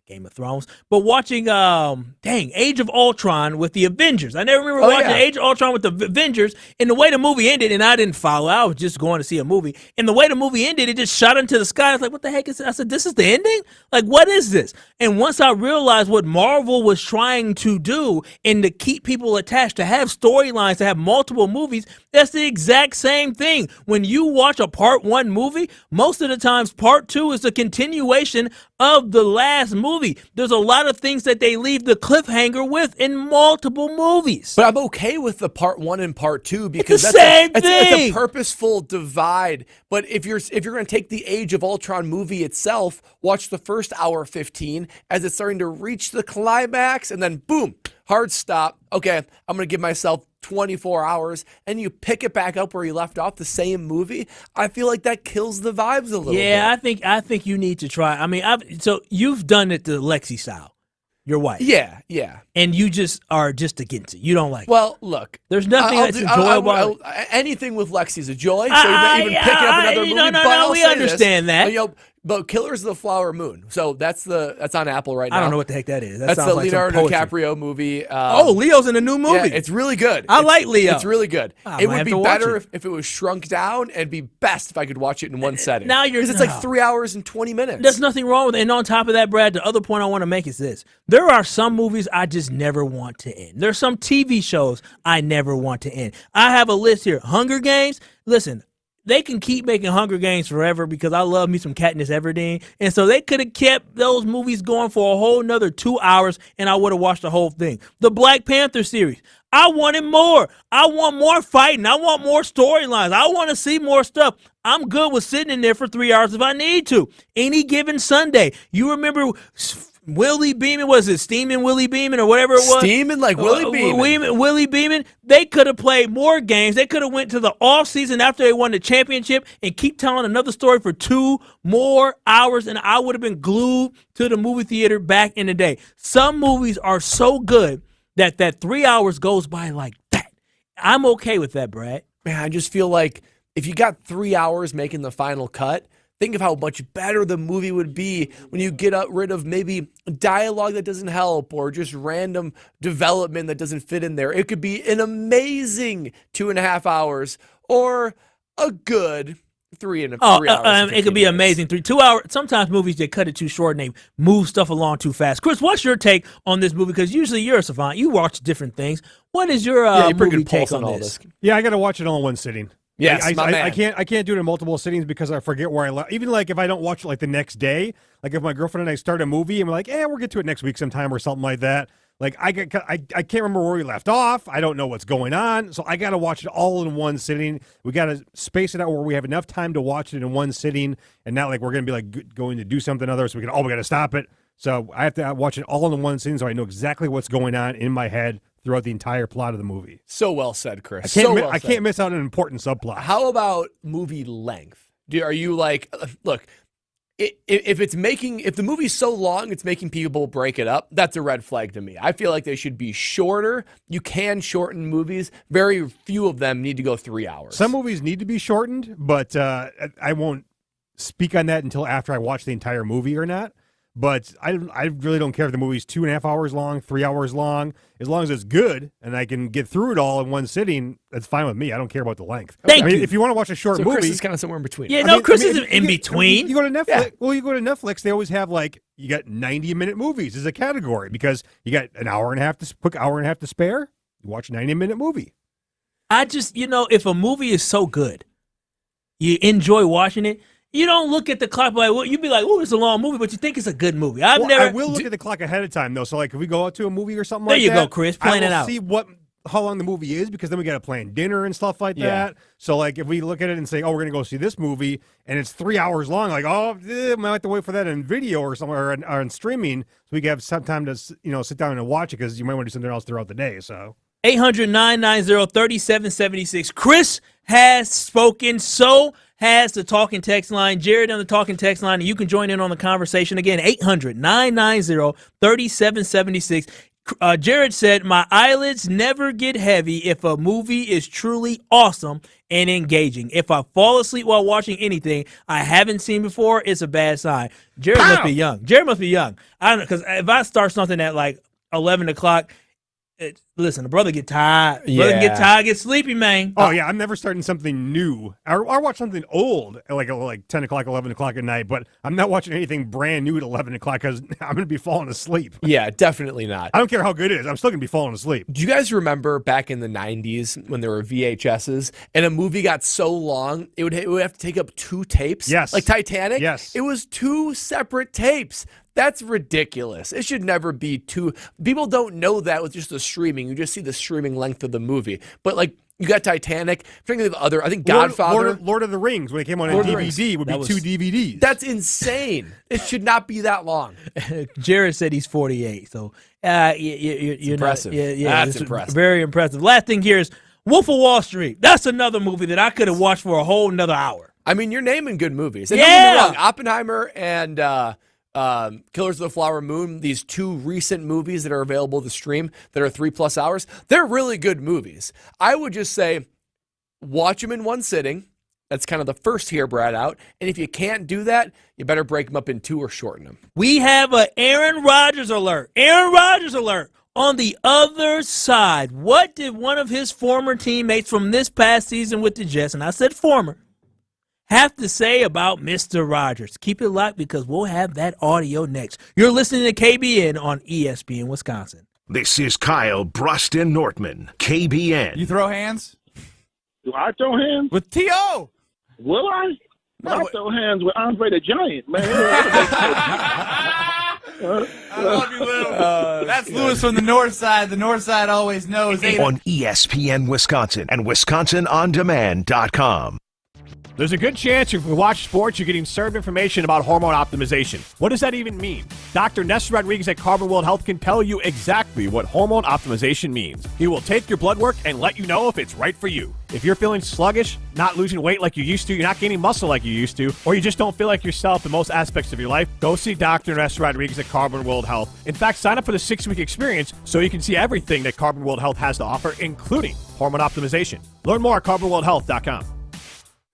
Game of Thrones, but watching Age of Ultron with the Avengers. I never remember watching Age of Ultron with the Avengers, and the way the movie ended, and I didn't follow. I was just going to see a movie, and the way the movie ended, it just shot into the sky. I was like, what the heck is this? I said, this is the ending? Like, what is this? And once I realized what Marvel was trying to do and to keep people attached, to have storylines, to have multiple movies, that's the exact same thing. When you watch a part 1 movie, most of the times part 2 is a continuation of the last movie. There's a lot of things that they leave the cliffhanger with in multiple movies. But I'm okay with the part 1 and part 2 because it's the same thing. It's a purposeful divide. But if you're going to take the Age of Ultron movie itself, watch the first hour 15 as it's starting to reach the climax, and then boom, hard stop. Okay, I'm going to give myself 24 hours, and you pick it back up where you left off, the same movie. I feel like that kills the vibes a little bit. Yeah, I think you need to try. I mean, so you've done it the Lexi style, your wife. Yeah. and you just are just against it. You don't like it. Well, look. There's nothing that's enjoyable. Anything with Lexi's a joy. So even picking up another movie. No, we understand that. But Killers of the Flower Moon. So that's on Apple right now. I don't know what the heck that is. That's the like Leonardo DiCaprio movie. Leo's in a new movie. Yeah, it's really good. I like Leo. It's really good. It would be better if it was shrunk down, and be best if I could watch it in one setting. Now because it's like 3 hours and 20 minutes. There's nothing wrong with it. And on top of that, Brad, the other point I want to make is this. There are some movies I just never want to end. There's some TV shows I never want to end. I have a list here. Hunger Games. Listen, they can keep making Hunger Games forever because I love me some Katniss Everdeen. And so they could have kept those movies going for a whole nother 2 hours, and I would have watched the whole thing. The Black Panther series. I wanted more. I want more fighting. I want more storylines. I want to see more stuff. I'm good with sitting in there for 3 hours if I need to. Any given Sunday. You remember Willie Beeman, was it Steamin' Willie Beeman or whatever it was? Steamin' like Willie Beeman. Willie Beeman. They could have played more games. They could have went to the offseason after they won the championship and keep telling another story for 2 more hours, and I would have been glued to the movie theater back in the day. Some movies are so good that 3 hours goes by like that. I'm okay with that, Brad. Man, I just feel like if you got 3 hours making the final cut, think of how much better the movie would be when you get rid of maybe dialogue that doesn't help or just random development that doesn't fit in there. It could be an amazing 2.5 hours or a good 3 hours. It could be amazing. 2 hours. Sometimes movies, they cut it too short and they move stuff along too fast. Chris, what's your take on this movie? Because usually you're a savant. You watch different things. What is your movie take on this? Yeah, I got to watch it all in one sitting. Yes, I can't do it in multiple sittings because I forget where I left. Even like if I don't watch it like the next day, like if my girlfriend and I start a movie and we're like, we'll get to it next week sometime or something like that. Like I can't remember where we left off. I don't know what's going on, so I got to watch it all in one sitting. We got to space it out where we have enough time to watch it in one sitting, and not like we're going to be like going to do something other, so we got to stop it. So I have to watch it all in one sitting, so I know exactly what's going on in my head throughout the entire plot of the movie. So well said, Chris. I can't miss out on an important subplot. How about movie length? Are you like, look, if the movie's so long it's making people break it up, that's a red flag to me. I feel like they should be shorter. You can shorten movies. Very few of them need to go 3 hours. Some movies need to be shortened, but I won't speak on that until after I watch the entire movie or not. But I really don't care if the movie's 2.5 hours long, 3 hours long. As long as it's good and I can get through it all in one sitting, that's fine with me. I don't care about the length. Thank you. If you want to watch a short movie, Chris is kind of somewhere in between. Yeah, Chris isn't in between. You go to Netflix. Yeah. Well, you go to Netflix. They always have you got 90-minute movies as a category because you got an hour and a half to spare. You watch a 90-minute movie. I just, if a movie is so good, you enjoy watching it. You don't look at the clock you'd be like, oh, it's a long movie, but you think it's a good movie. I will look at the clock ahead of time, though. So, if we go out to a movie or something there like that. There you go, Chris, plan it out. See how long the movie is, because then we got to plan dinner and stuff like that. So, if we look at it and say, oh, we're going to go see this movie, and it's 3 hours long, might have to wait for that in video or somewhere or on streaming, so we can have some time to, sit down and watch it, because you might want to do something else throughout the day, so. 800-990-3776. Chris has spoken, so has the talking text line. Jared on the talking text line, and you can join in on the conversation. Again, 800-990-3776. Jared said, my eyelids never get heavy if a movie is truly awesome and engaging. If I fall asleep while watching anything I haven't seen before, it's a bad sign. Jared must be young. I don't know, because if I start something at 11 o'clock, listen, the brother get tired. Get sleepy, man. Oh, yeah, I'm never starting something new. I watch something old at like 10 o'clock, 11 o'clock at night, but I'm not watching anything brand new at 11 o'clock because I'm going to be falling asleep. Yeah, definitely not. I don't care how good it is. I'm still going to be falling asleep. Do you guys remember back in the 90s when there were VHSs and a movie got so long, it would have to take up 2 tapes? Yes. Like Titanic? Yes. It was 2 separate tapes. That's ridiculous. It should never be 2. People don't know that with just the streaming. You just see the streaming length of the movie. But you got Titanic. Thinking of other, I think Godfather. Lord of the Rings, when it came on DVD, would be 2 DVDs. That's insane. It should not be that long. Jared said he's 48, so you're impressive. That's impressive. Very impressive. Last thing here is Wolf of Wall Street. That's another movie that I could have watched for a whole another hour. I mean, you're naming good movies. And don't get me wrong, Oppenheimer and Killers of the Flower Moon, these 2 recent movies that are available to stream that are 3+ hours, they're really good movies. I would just say watch them in one sitting. That's kind of the first here, Brad, out. And if you can't do that, you better break them up in 2 or shorten them. We have an Aaron Rodgers alert. Aaron Rodgers alert. On the other side, what did one of his former teammates from this past season with the Jets, and I said former, have to say about Mr. Rodgers? Keep it locked because we'll have that audio next. You're listening to KBN on ESPN Wisconsin. This is Kyle, Brust, and Nortman, KBN. You throw hands? Do I throw hands? With T.O. Will I? I throw hands with Andre the Giant, man. I love you, Lou. That's Lewis from the north side. The north side always knows. On ESPN Wisconsin and WisconsinOnDemand.com. There's a good chance if you watch sports, you're getting served information about hormone optimization. What does that even mean? Dr. Nestor Rodriguez at Carbon World Health can tell you exactly what hormone optimization means. He will take your blood work and let you know if it's right for you. If you're feeling sluggish, not losing weight like you used to, you're not gaining muscle like you used to, or you just don't feel like yourself in most aspects of your life, go see Dr. Nestor Rodriguez at Carbon World Health. In fact, sign up for the 6-week experience so you can see everything that Carbon World Health has to offer, including hormone optimization. Learn more at carbonworldhealth.com.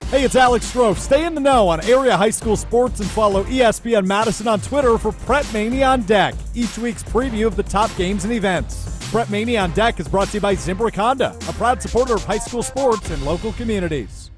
Hey, it's Alex Strofe. Stay in the know on area high school sports and follow ESPN Madison on Twitter for Prep Mania on Deck, each week's preview of the top games and events. Prep Mania on Deck is brought to you by Zimbrick Honda, a proud supporter of high school sports and local communities.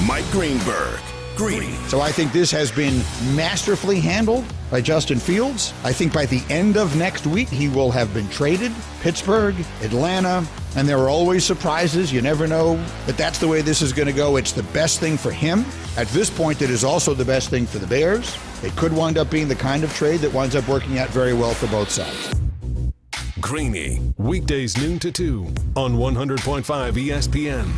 Mike Greenberg. Greeny. So I think this has been masterfully handled by Justin Fields. I think by the end of next week, he will have been traded. Pittsburgh, Atlanta, and there are always surprises. You never know, but that's the way this is going to go. It's the best thing for him. At this point, it is also the best thing for the Bears. It could wind up being the kind of trade that winds up working out very well for both sides. Greeny, weekdays noon to 2 on 100.5 ESPN.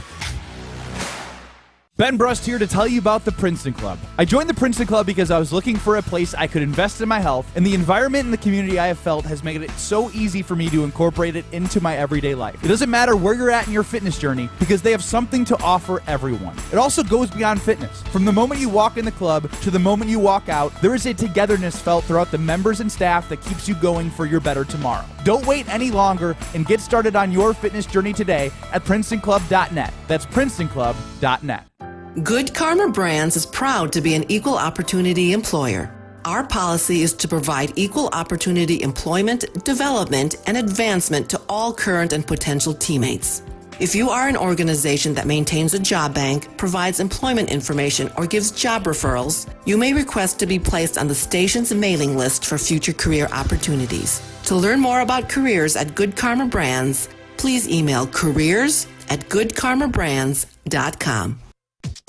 Ben Brust here to tell you about the Princeton Club. I joined the Princeton Club because I was looking for a place I could invest in my health, and the environment and the community I have felt has made it so easy for me to incorporate it into my everyday life. It doesn't matter where you're at in your fitness journey because they have something to offer everyone. It also goes beyond fitness. From the moment you walk in the club to the moment you walk out, there is a togetherness felt throughout the members and staff that keeps you going for your better tomorrow. Don't wait any longer and get started on your fitness journey today at PrincetonClub.net. That's PrincetonClub.net. Good Karma Brands is proud to be an equal opportunity employer. Our policy is to provide equal opportunity employment, development, and advancement to all current and potential teammates. If you are an organization that maintains a job bank, provides employment information, or gives job referrals, you may request to be placed on the station's mailing list for future career opportunities. To learn more about careers at Good Karma Brands, please email careers@goodkarmabrands.com.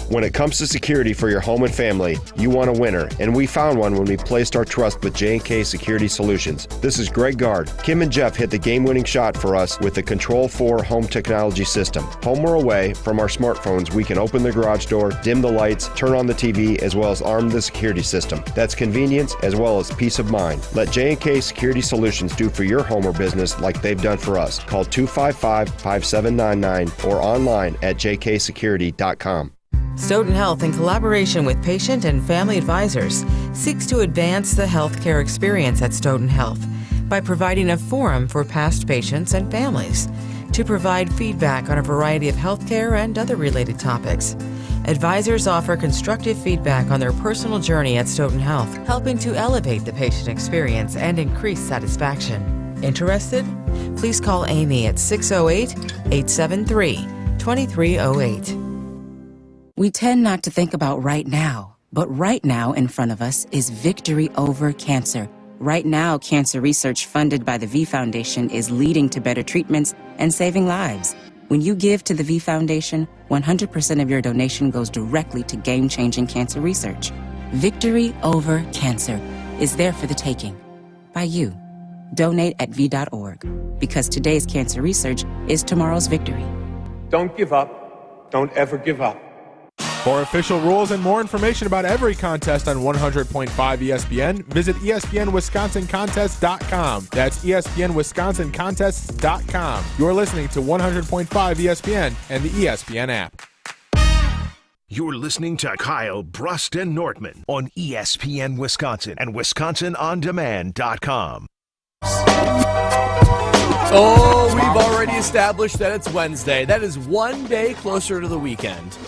When it comes to security for your home and family, you want a winner, and we found one when we placed our trust with J&K Security Solutions. This is Greg Gard. Kim and Jeff hit the game-winning shot for us with the Control 4 home technology system. Home or away, from our smartphones, we can open the garage door, dim the lights, turn on the TV, as well as arm the security system. That's convenience as well as peace of mind. Let J&K Security Solutions do for your home or business like they've done for us. Call 255-5799 or online at jksecurity.com. Stoughton Health, in collaboration with patient and family advisors, seeks to advance the healthcare experience at Stoughton Health by providing a forum for past patients and families to provide feedback on a variety of healthcare and other related topics. Advisors offer constructive feedback on their personal journey at Stoughton Health, helping to elevate the patient experience and increase satisfaction. Interested? Please call Amy at 608-873-2308. We tend not to think about right now, but right now in front of us is victory over cancer. Right now, cancer research funded by the V Foundation is leading to better treatments and saving lives. When you give to the V Foundation, 100% of your donation goes directly to game-changing cancer research. Victory over cancer is there for the taking by you. Donate at V.org, because today's cancer research is tomorrow's victory. Don't give up. Don't ever give up. For official rules and more information about every contest on 100.5 ESPN, visit ESPNWisconsinContests.com. That's ESPNWisconsinContests.com. You're listening to 100.5 ESPN and the ESPN app. You're listening to Kyle, Brust, and Nortman on ESPN Wisconsin and WisconsinOnDemand.com. Oh, we've already established that it's Wednesday. That is one day closer to the weekend.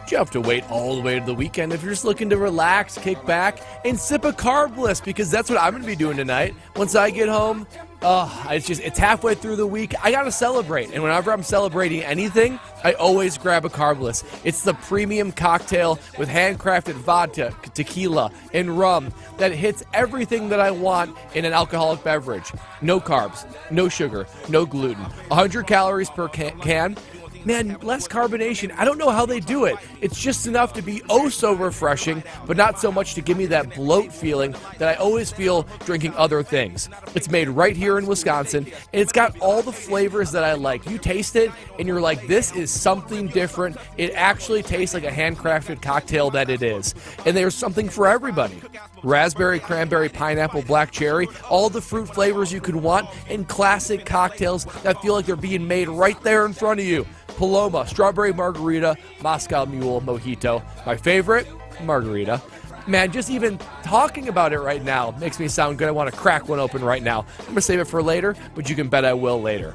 You have to wait all the way to the weekend if you're just looking to relax, kick back, and sip a Carbless, because that's what I'm going to be doing tonight. Once I get home, it's halfway through the week. I got to celebrate, and whenever I'm celebrating anything, I always grab a Carbless. It's the premium cocktail with handcrafted vodka, tequila, and rum that hits everything that I want in an alcoholic beverage. No carbs, no sugar, no gluten, 100 calories per can. Man, less carbonation. I don't know how they do it. It's just enough to be oh so refreshing, but not so much to give me that bloat feeling that I always feel drinking other things. It's made right here in Wisconsin, and it's got all the flavors that I like. You taste it, and you're like, this is something different. It actually tastes like a handcrafted cocktail that it is. And there's something for everybody. Raspberry, cranberry, pineapple, black cherry, all the fruit flavors you could want, and classic cocktails that feel like they're being made right there in front of you. Paloma, strawberry margarita, Moscow Mule, mojito. My favorite, margarita. Man, just even talking about it right now makes me sound good. I want to crack one open right now. I'm going to save it for later, but you can bet I will later.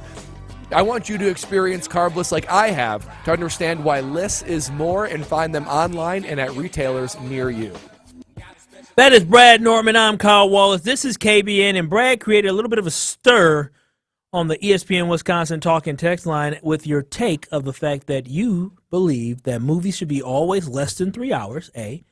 I want you to experience Carbless like I have to understand why less is more, and find them online and at retailers near you. That is Brad Nortman. I'm Kyle Wallace. This is KBN, and Brad created a little bit of a stir on the ESPN Wisconsin talk and text line with your take of the fact that you believe that movies should be always less than 3 hours, A,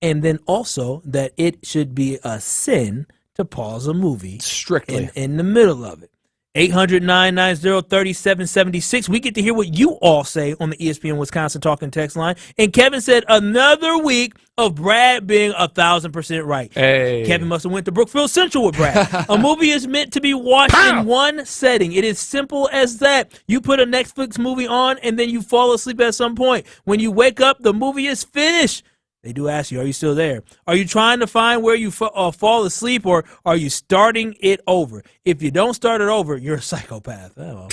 and then also that it should be a sin to pause a movie strictly in the middle of it. 800-990-3776. We get to hear what you all say on the ESPN Wisconsin talk and text line. And Kevin said another week of Brad being 1,000% right. Hey. Kevin must have went to Brookfield Central with Brad. A movie is meant to be watched in one setting. It is simple as that. You put a Netflix movie on and then you fall asleep at some point. When you wake up, the movie is finished. They do ask you, are you still there? Are you trying to find where you fall asleep, or are you starting it over? If you don't start it over, you're a psychopath. Oh,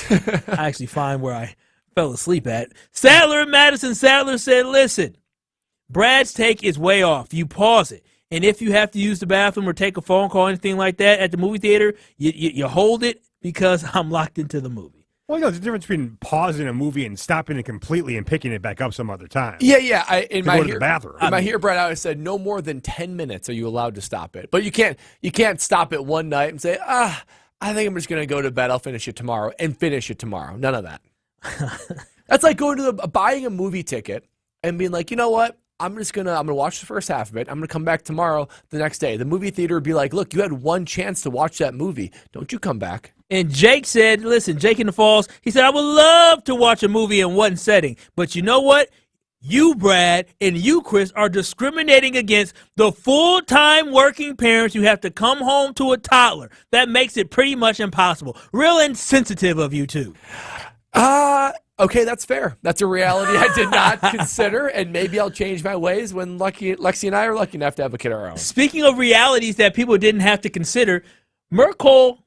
I actually find where I fell asleep at. Sadler and Madison. Sadler said, listen, Brad's take is way off. You pause it. And if you have to use the bathroom or take a phone call or anything like that at the movie theater, you hold it because I'm locked into the movie. Well, there's a difference between pausing a movie and stopping it completely and picking it back up some other time. Yeah. In the bathroom. In my here, Brad, I always said no more than 10 minutes are you allowed to stop it. But you can't stop it one night and say, I think I'm just going to go to bed. I'll finish it tomorrow and finish it tomorrow. None of that. That's like going to buying a movie ticket and being like, you know what? I'm gonna watch the first half of it. I'm gonna come back tomorrow, the next day. The movie theater would be like, look, you had one chance to watch that movie. Don't you come back. And Jake said, listen, Jake in the Falls, he said, I would love to watch a movie in one setting. But you know what? You, Brad, and you, Chris, are discriminating against the full-time working parents who have to come home to a toddler. That makes it pretty much impossible. Real insensitive of you two. Okay, that's fair. That's a reality I did not consider, and maybe I'll change my ways when Lexi and I are lucky enough to have a kid of our own. Speaking of realities that people didn't have to consider, Merkel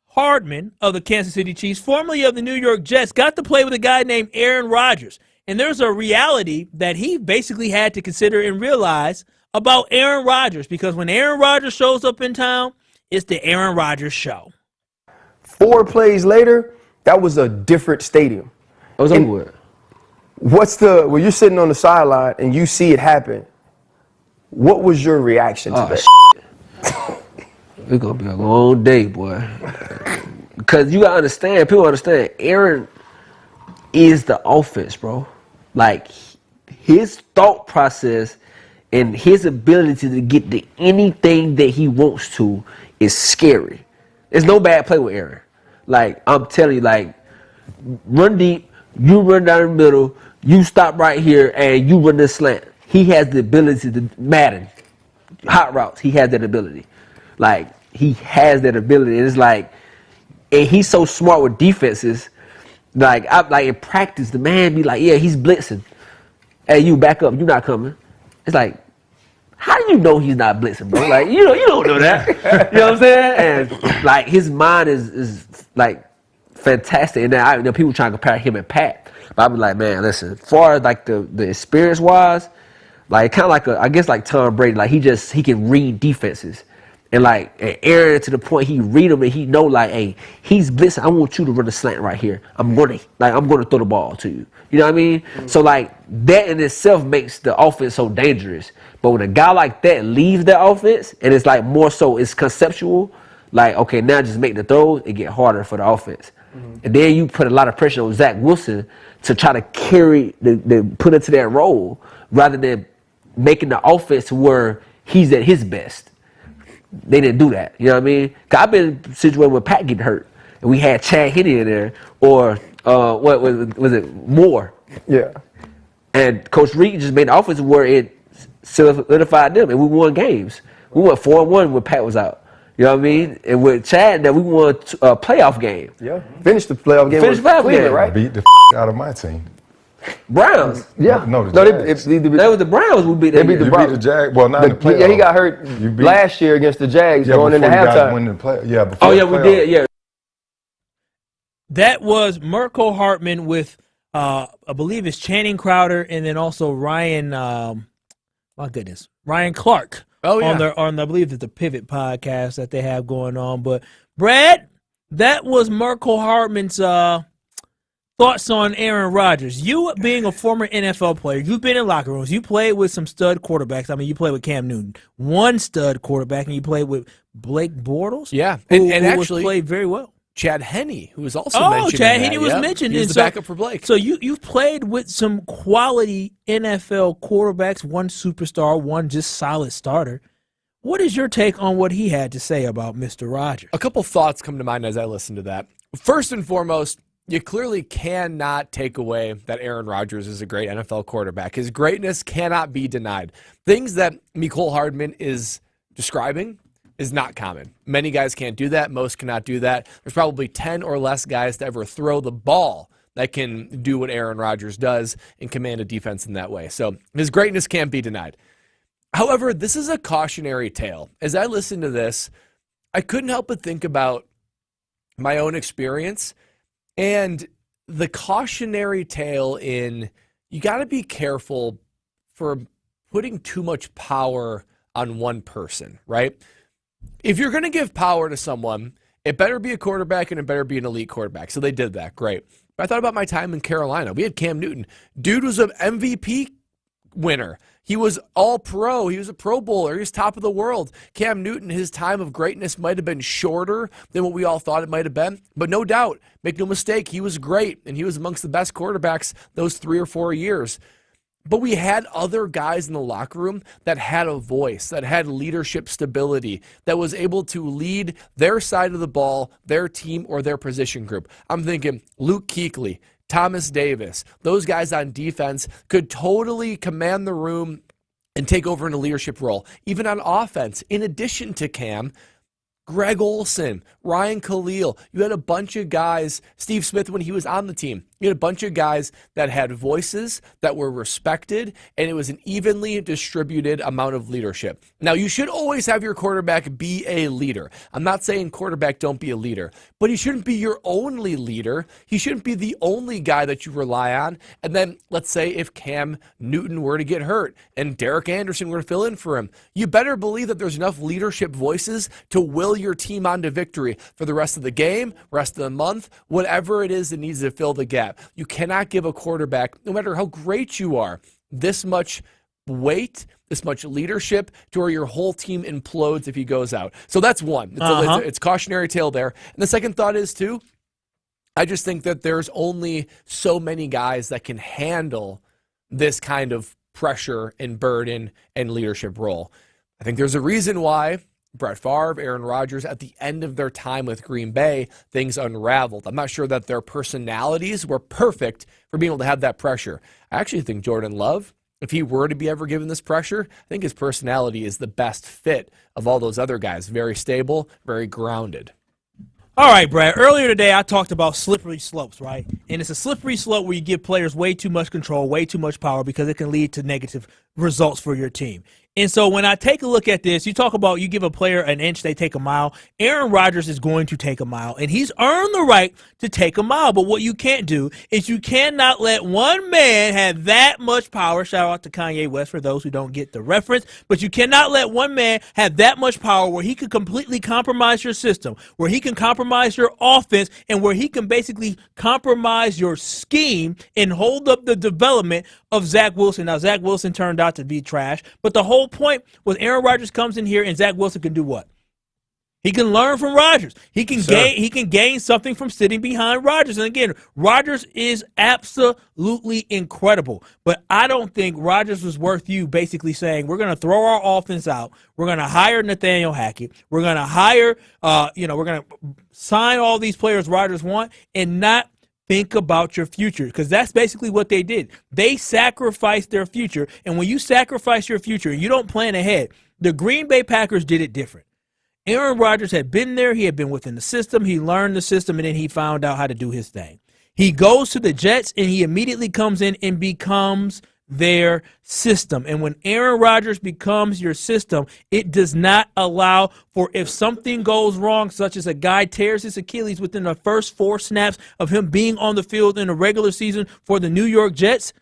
Hardman of the Kansas City Chiefs, formerly of the New York Jets, got to play with a guy named Aaron Rodgers. And there's a reality that he basically had to consider and realize about Aaron Rodgers, because when Aaron Rodgers shows up in town, it's the Aaron Rodgers show. 4 plays later, that was a different stadium. It was over. When you're sitting on the sideline and you see it happen, what was your reaction to that? It's going to be a long day, boy. Because you got to understand, people understand, Aaron is the offense, bro. Like, his thought process and his ability to get to anything that he wants to is scary. There's no bad play with Aaron. Like, I'm telling you, like, run deep, you run down the middle, you stop right here, and you run this slant. He has the ability to Madden, hot routes. He has that ability. Like, he has that ability. And it's like, and he's so smart with defenses. Like, in practice, the man be like, yeah, he's blitzing. Hey, you back up, you not coming. It's like, how do you know he's not blitzing, bro? Like, you don't know that. You know what I'm saying? And like, his mind is like fantastic. And then people trying to compare him and Pat. But I be like, man, listen, as far as like the experience wise, like kind of like I guess like Tom Brady, like he can read defenses. And like Aaron, to the point he read them and he know like, hey, he's blitzing. I want you to run a slant right here. I'm gonna throw the ball to you. You know what I mean? So like that in itself makes the offense so dangerous. But when a guy like that leaves the offense and it's like more so it's conceptual, like okay, now just make the throws, it get harder for the offense. And then you put a lot of pressure on Zach Wilson to try to carry put into that role rather than making the offense where he's at his best. They didn't do that. You know what I mean? 'Cause I've been situated where Pat get hurt and we had Chad Henne in there or what was it Moore? Yeah. And Coach Reed just made the offense where it solidified them and we won games. We went 4-1 when Pat was out. You know what I mean? And with Chad, that we won a playoff game. Yeah. Finished the playoff game. Finished the playoff game, right? Beat the out of my team. Browns. Yeah. No, that Jags. was the Browns who beat They them. beat the You Browns. beat the Jags. Well, not in the playoffs. Yeah, he got hurt last year against the Jags going into before you guys halftime. win the play. Yeah, before Oh yeah, the we playoffs. did. Yeah. That was Mirko Hartman with, I believe it's Channing Crowder and then also Ryan, Ryan Clark. Oh, yeah. On I believe it's the Pivot podcast that they have going on. But Brad, that was Mirko Hartman's thoughts on Aaron Rodgers. You being a former NFL player, you've been in locker rooms. You played with some stud quarterbacks. I mean, you played with Cam Newton, one stud quarterback, and you played with Blake Bortles. Yeah, who actually played very well. Chad Henne, who was also mentioned. Chad in that, Henne was yeah. mentioned. He was and the so- backup for Blake. So you've played with some quality NFL quarterbacks, one superstar, one just solid starter. What is your take on what he had to say about Mr. Rodgers? A couple thoughts come to mind as I listen to that. First and foremost, you clearly cannot take away that Aaron Rodgers is a great NFL quarterback. His greatness cannot be denied. Things that Mecole Hardman is describing is not common. Many guys can't do that. Most cannot do that. There's probably 10 or less guys to ever throw the ball that can do what Aaron Rodgers does and command a defense in that way. So his greatness can't be denied. However, this is a cautionary tale. As I listen to this, I couldn't help but think about my own experience and the cautionary tale in you got to be careful for putting too much power on one person, right? If you're going to give power to someone, it better be a quarterback and it better be an elite quarterback. So they did that. Great. But I thought about my time in Carolina. We had Cam Newton. Dude was an MVP winner. He was all pro. He was a Pro Bowler. He was top of the world. Cam Newton, his time of greatness might have been shorter than what we all thought it might have been. But no doubt, make no mistake, he was great. And he was amongst the best quarterbacks those 3 or 4 years. But we had other guys in the locker room that had a voice, that had leadership stability, that was able to lead their side of the ball, their team, or their position group. I'm thinking Luke Kuechly, Thomas Davis, those guys on defense could totally command the room and take over in a leadership role. Even on offense, in addition to Cam, Greg Olsen, Ryan Khalil, you had a bunch of guys, Steve Smith when he was on the team, you had a bunch of guys that had voices that were respected, and it was an evenly distributed amount of leadership. Now, you should always have your quarterback be a leader. I'm not saying quarterback don't be a leader, but he shouldn't be your only leader. He shouldn't be the only guy that you rely on. And then let's say if Cam Newton were to get hurt and Derek Anderson were to fill in for him, you better believe that there's enough leadership voices to will your team on to victory for the rest of the game, rest of the month, whatever it is that needs to fill the gap. You cannot give a quarterback, no matter how great you are, this much weight, this much leadership to where your whole team implodes if he goes out. So that's one. It's cautionary tale there. And the second thought is, too, I just think that there's only so many guys that can handle this kind of pressure and burden and leadership role. I think there's a reason why Brett Favre, Aaron Rodgers, at the end of their time with Green Bay, things unraveled. I'm not sure that their personalities were perfect for being able to have that pressure. I actually think Jordan Love, if he were to be ever given this pressure, I think his personality is the best fit of all those other guys. Very stable, very grounded. All right, Brad. Earlier today, I talked about slippery slopes, right? And it's a slippery slope where you give players way too much control, way too much power, because it can lead to negative results for your team. And so when I take a look at this, you talk about you give a player an inch, they take a mile. Aaron Rodgers is going to take a mile, and he's earned the right to take a mile. But what you can't do is you cannot let one man have that much power. Shout out to Kanye West for those who don't get the reference. But you cannot let one man have that much power where he can completely compromise your system, where he can compromise your offense, and where he can basically compromise your scheme and hold up the development of Zach Wilson. Now, Zach Wilson turned out to be trash, but the whole point was Aaron Rodgers comes in here and Zach Wilson can do what? He can learn from Rodgers. He can gain something from sitting behind Rodgers. And again, Rodgers is absolutely incredible. But I don't think Rodgers was worth you basically saying we're going to throw our offense out. We're going to hire Nathaniel Hackett. We're going to hire, we're going to sign all these players Rodgers want and not think about your future, because that's basically what they did. They sacrificed their future, and when you sacrifice your future and you don't plan ahead, the Green Bay Packers did it different. Aaron Rodgers had been there. He had been within the system. He learned the system, and then he found out how to do his thing. He goes to the Jets, and he immediately comes in and becomes their system. And when Aaron Rodgers becomes your system, it does not allow for if something goes wrong, such as a guy tears his Achilles within the first 4 snaps of him being on the field in a regular season for the New York Jets,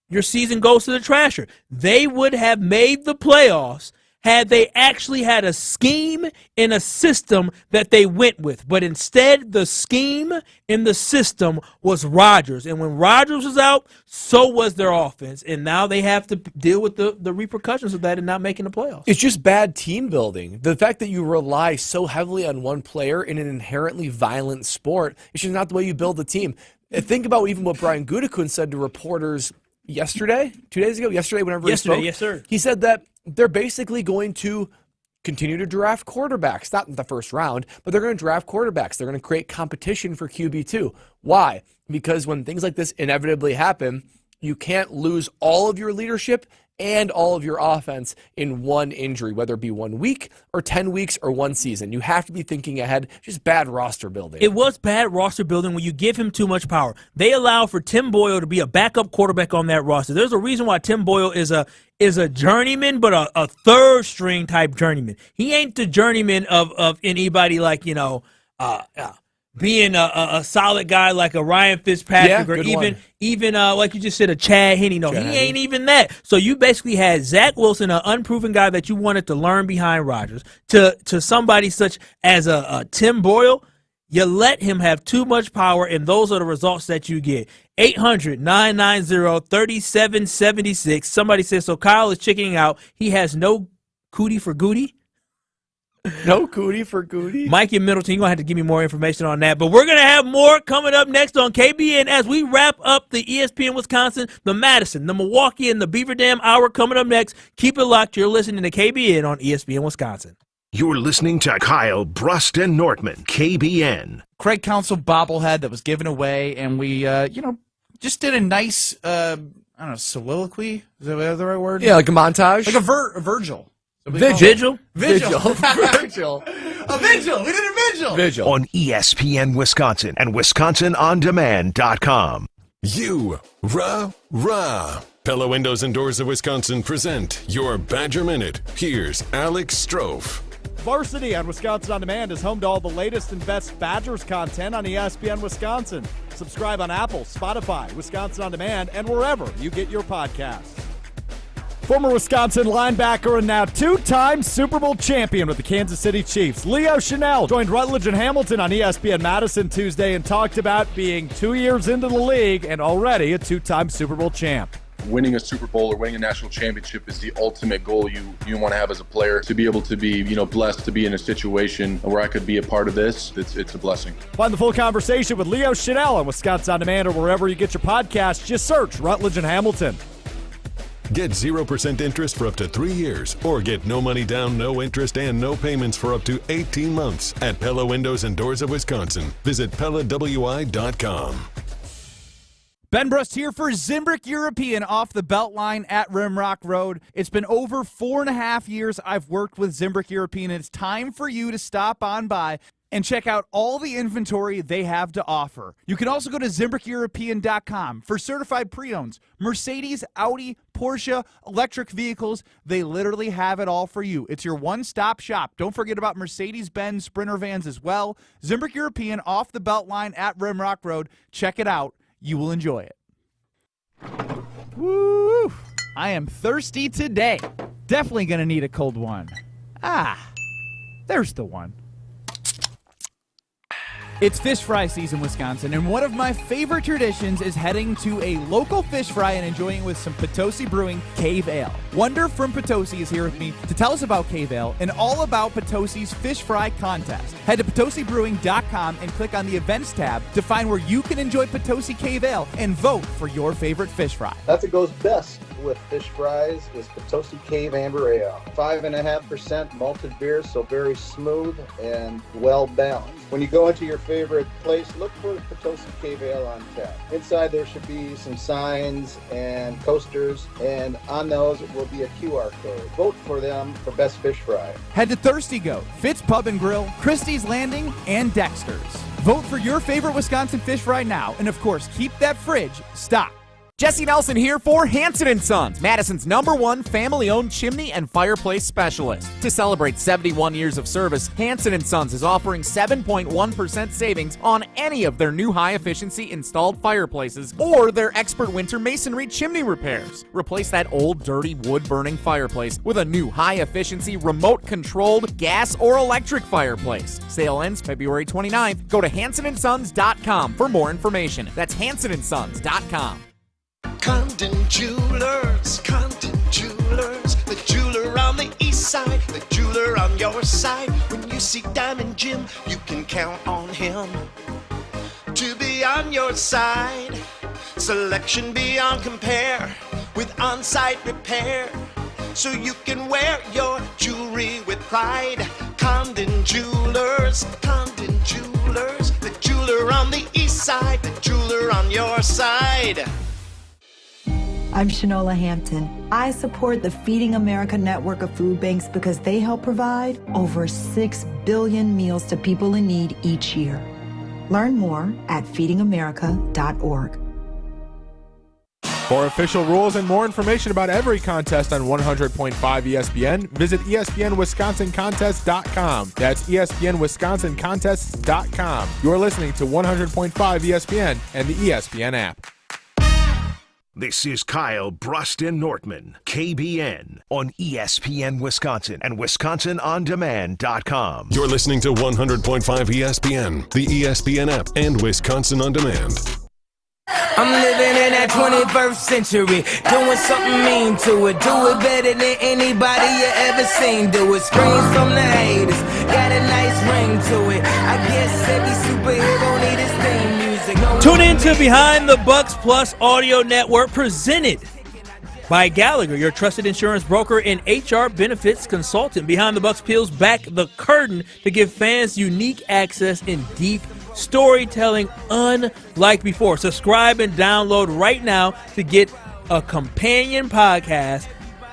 your season goes to the trasher. They would have made the playoffs had they actually had a scheme and a system that they went with. But instead, the scheme and the system was Rodgers. And when Rodgers was out, so was their offense. And now they have to deal with the repercussions of that and not making the playoffs. It's just bad team building. The fact that you rely so heavily on one player in an inherently violent sport, it's just not the way you build a team. Think about even what Brian Gutekunst said to reporters yesterday, 2 days ago, whenever he spoke. Yes, sir. He said that they're basically going to continue to draft quarterbacks, not in the first round, but they're going to draft quarterbacks. They're going to create competition for QB2. Why? Because when things like this inevitably happen, you can't lose all of your leadership and all of your offense in one injury, whether it be 1 week or 10 weeks or one season. You have to be thinking ahead. Just bad roster building. It was bad roster building when you give him too much power. They allow for Tim Boyle to be a backup quarterback on that roster. There's a reason why Tim Boyle is a journeyman, but a third string type journeyman. He ain't the journeyman of anybody like, being a solid guy like a Ryan Fitzpatrick or even like you just said, a Chad Henne. No, he ain't even that. So you basically had Zach Wilson, an unproven guy that you wanted to learn behind Rodgers, to somebody such as a Tim Boyle. You let him have too much power, and those are the results that you get. 800-990-3776. Somebody says, so Kyle is chickening out. He has no cootie for Goody. No cootie for Goody. Mike in Middleton, you're going to have to give me more information on that. But we're going to have more coming up next on KBN as we wrap up the ESPN Wisconsin, the Madison, the Milwaukee, and the Beaver Dam Hour coming up next. Keep it locked. You're listening to KBN on ESPN Wisconsin. You're listening to Kyle, Brust, and Nortman, KBN. Craig Counsell bobblehead that was given away, and we, just did a nice, soliloquy? Is that the right word? Yeah, like a montage? Like a Virgil. Vigil. Vigil. Vigil. A vigil. We did a vigil. Vigil. On ESPN Wisconsin and WisconsinOnDemand.com. You, rah. Pella Windows and Doors of Wisconsin present your Badger Minute. Here's Alex Strofe. Varsity on Wisconsin On Demand is home to all the latest and best Badgers content on ESPN Wisconsin. Subscribe on Apple, Spotify, Wisconsin On Demand, and wherever you get your podcasts. Former Wisconsin linebacker and now two-time Super Bowl champion with the Kansas City Chiefs, Leo Chenal, joined Rutledge and Hamilton on ESPN Madison Tuesday and talked about being 2 years into the league and already a two-time Super Bowl champ. Winning a Super Bowl or winning a national championship is the ultimate goal you want to have as a player. To be able to be, blessed to be in a situation where I could be a part of this, it's a blessing. Find the full conversation with Leo Chenal on Wisconsin On Demand or wherever you get your podcasts. Just search Rutledge and Hamilton. Get 0% interest for up to 3 years, or get no money down, no interest, and no payments for up to 18 months at Pella Windows and Doors of Wisconsin. Visit PellaWI.com. Ben Brust here for Zimbrick European off the Beltline at Rimrock Road. It's been over 4.5 years I've worked with Zimbrick European, and it's time for you to stop on by. and check out all the inventory they have to offer. You can also go to ZimbrickEuropean.com for certified pre-owns, Mercedes, Audi, Porsche, electric vehicles. They literally have it all for you. It's your one-stop shop. Don't forget about Mercedes-Benz Sprinter vans as well. Zimbrick European off the Beltline at Rimrock Road. Check it out. You will enjoy it. Woo! I am thirsty today. Definitely going to need a cold one. There's the one. It's fish fry season, Wisconsin, and one of my favorite traditions is heading to a local fish fry and enjoying with some Potosi Brewing Cave Ale. Wonder from Potosi is here with me to tell us about Cave Ale and all about Potosi's Fish Fry Contest. Head to potosibrewing.com and click on the Events tab to find where you can enjoy Potosi Cave Ale and vote for your favorite fish fry. That's what goes best with fish fries is Potosi Cave Amber Ale. 5.5% malted beer, so very smooth and well balanced. When you go into your favorite place, look for the Potosi Cave Ale on tap. Inside there should be some signs and coasters, and on those will be a QR code. Vote for them for best fish fry. Head to Thirsty Goat, Fitz Pub and Grill, Christie's Landing, and Dexter's. Vote for your favorite Wisconsin fish fry now, and of course, keep that fridge stocked. Jesse Nelson here for Hansen & Sons, Madison's #1 family-owned chimney and fireplace specialist. To celebrate 71 years of service, Hansen & Sons is offering 7.1% savings on any of their new high-efficiency installed fireplaces or their expert winter masonry chimney repairs. Replace that old, dirty, wood-burning fireplace with a new high-efficiency, remote-controlled gas or electric fireplace. Sale ends February 29th. Go to HansenandSons.com for more information. That's HansenandSons.com. Condon Jewelers, the jeweler on the east side, the jeweler on your side. When you see Diamond Jim, you can count on him to be on your side. Selection beyond compare with on-site repair, so you can wear your jewelry with pride. Condon Jewelers, the jeweler on the east side, the jeweler on your side. I'm Shanola Hampton. I support the Feeding America network of food banks because they help provide over 6 billion meals to people in need each year. Learn more at feedingamerica.org. For official rules and more information about every contest on 100.5 ESPN, visit ESPNWisconsinContests.com. That's ESPNWisconsinContests.com. You're listening to 100.5 ESPN and the ESPN app. This is Kyle, Brust, and Nortman, KBN, on ESPN Wisconsin and WisconsinOnDemand.com. You're listening to 100.5 ESPN, the ESPN app, and Wisconsin On Demand. I'm living in that 21st century, doing something mean to it. Do it better than anybody you ever seen. Do it. Screams from the haters, got a nice ring to it. I guess every superhero need his theme music. Tune in to Behind the Bucks Plus Audio Network, presented by Gallagher, your trusted insurance broker and HR benefits consultant. Behind the Bucks peels back the curtain to give fans unique access and deep storytelling unlike before. Subscribe and download right now to get a companion podcast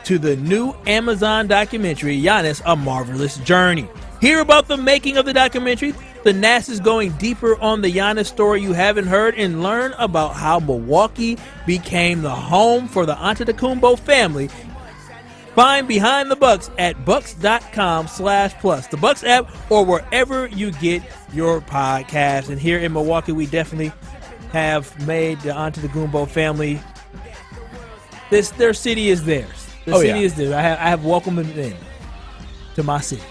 to the new Amazon documentary, Giannis, A Marvelous Journey. Hear about the making of the documentary, the NASA's going deeper on the Giannis story you haven't heard, and learn about how Milwaukee became the home for the Antetokounmpo family. Find Behind the Bucks at bucks.com/plus, the Bucks app, or wherever you get your podcasts. And here in Milwaukee, we definitely have made the Antetokounmpo family. Their city is theirs. The city is theirs. I have welcomed them in to my city.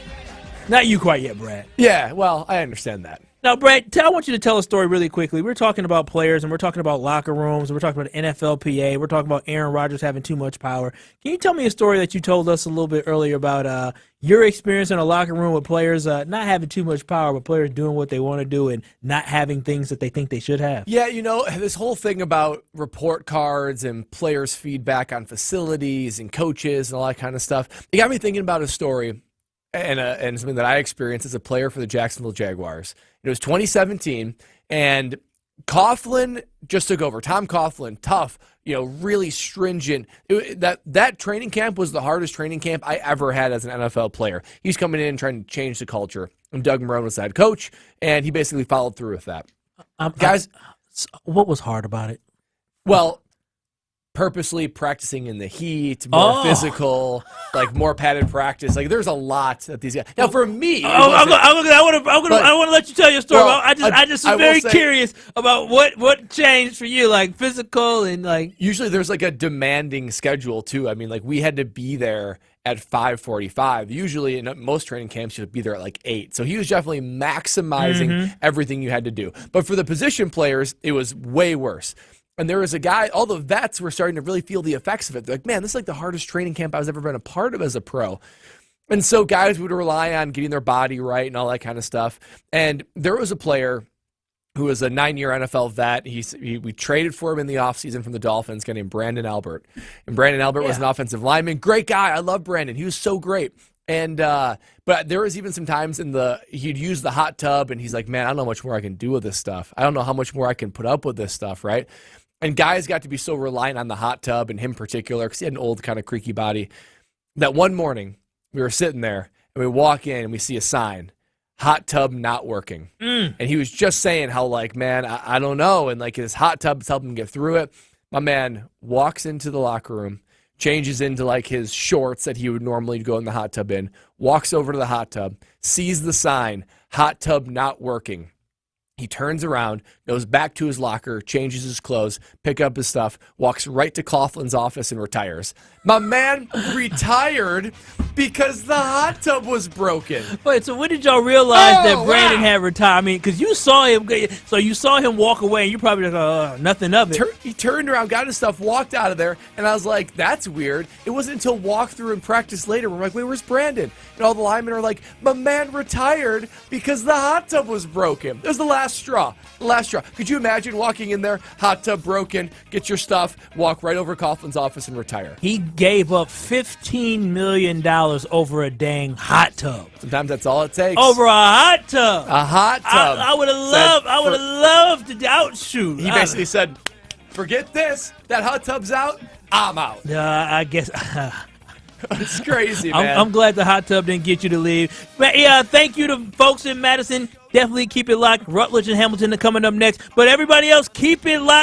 Not you quite yet, Brad. Yeah, well, I understand that. Now, Brad, I want you to tell a story really quickly. We're talking about players, and we're talking about locker rooms, and we're talking about NFLPA. We're talking about Aaron Rodgers having too much power. Can you tell me a story that you told us a little bit earlier about your experience in a locker room with players not having too much power, but players doing what they want to do and not having things that they think they should have? Yeah, this whole thing about report cards and players' feedback on facilities and coaches and all that kind of stuff, it got me thinking about a story and something that I experienced as a player for the Jacksonville Jaguars. It was 2017, and Coughlin just took over. Tom Coughlin, tough, really stringent. That training camp was the hardest training camp I ever had as an NFL player. He's coming in trying to change the culture. And Doug Marrone was the head coach, and he basically followed through with that. Guys, what was hard about it? Well, purposely practicing in the heat, more physical, like more padded practice. Like there's a lot that these guys. Now for me, I want to let you tell your story. Well, I just was very curious about what changed for you, like physical and like. Usually there's like a demanding schedule too. I mean, like we had to be there at 5:45. Usually in most training camps, you'd be there at like 8. So he was definitely maximizing everything you had to do. But for the position players, it was way worse. And there was a guy, all the vets were starting to really feel the effects of it. They're like, man, this is like the hardest training camp I was ever been a part of as a pro. And so guys would rely on getting their body right and all that kind of stuff. And there was a player who was a 9-year NFL vet. We traded for him in the offseason from the Dolphins, a guy named Brandon Albert. And Brandon Albert was an offensive lineman. Great guy. I love Brandon. He was so great. And but there was even some times he'd use the hot tub, and he's like, man, I don't know how much more I can do with this stuff. I don't know how much more I can put up with this stuff, right? And guys got to be so reliant on the hot tub, and him in particular, because he had an old kind of creaky body, that one morning we were sitting there, and we walk in, and we see a sign, hot tub not working. And he was just saying how, like, man, I don't know, and like his hot tub's helping him get through it. My man walks into the locker room, changes into like his shorts that he would normally go in the hot tub in, walks over to the hot tub, sees the sign, hot tub not working. He turns around, goes back to his locker, changes his clothes, pick up his stuff, walks right to Coughlin's office and retires. My man retired because the hot tub was broken. Wait, so when did y'all realize that Brandon had retired? I mean, because you saw him walk away, and you probably like, nothing of it. He turned around, got his stuff, walked out of there, and I was like, that's weird. It wasn't until walkthrough and practice later we're like, wait, where's Brandon? And all the linemen are like, my man retired because the hot tub was broken. It was the last straw. The last straw. Could you imagine walking in there, hot tub broken, get your stuff, walk right over Coughlin's office and retire? He gave up $15 million over a dang hot tub. Sometimes that's all it takes. Over a hot tub. A hot tub. I would have loved to outshoot. He basically said, forget this. That hot tub's out. I'm out. I guess. It's crazy, man. I'm glad the hot tub didn't get you to leave. But yeah, thank you to folks in Madison. Definitely keep it locked. Rutledge and Hamilton are coming up next. But everybody else, keep it locked.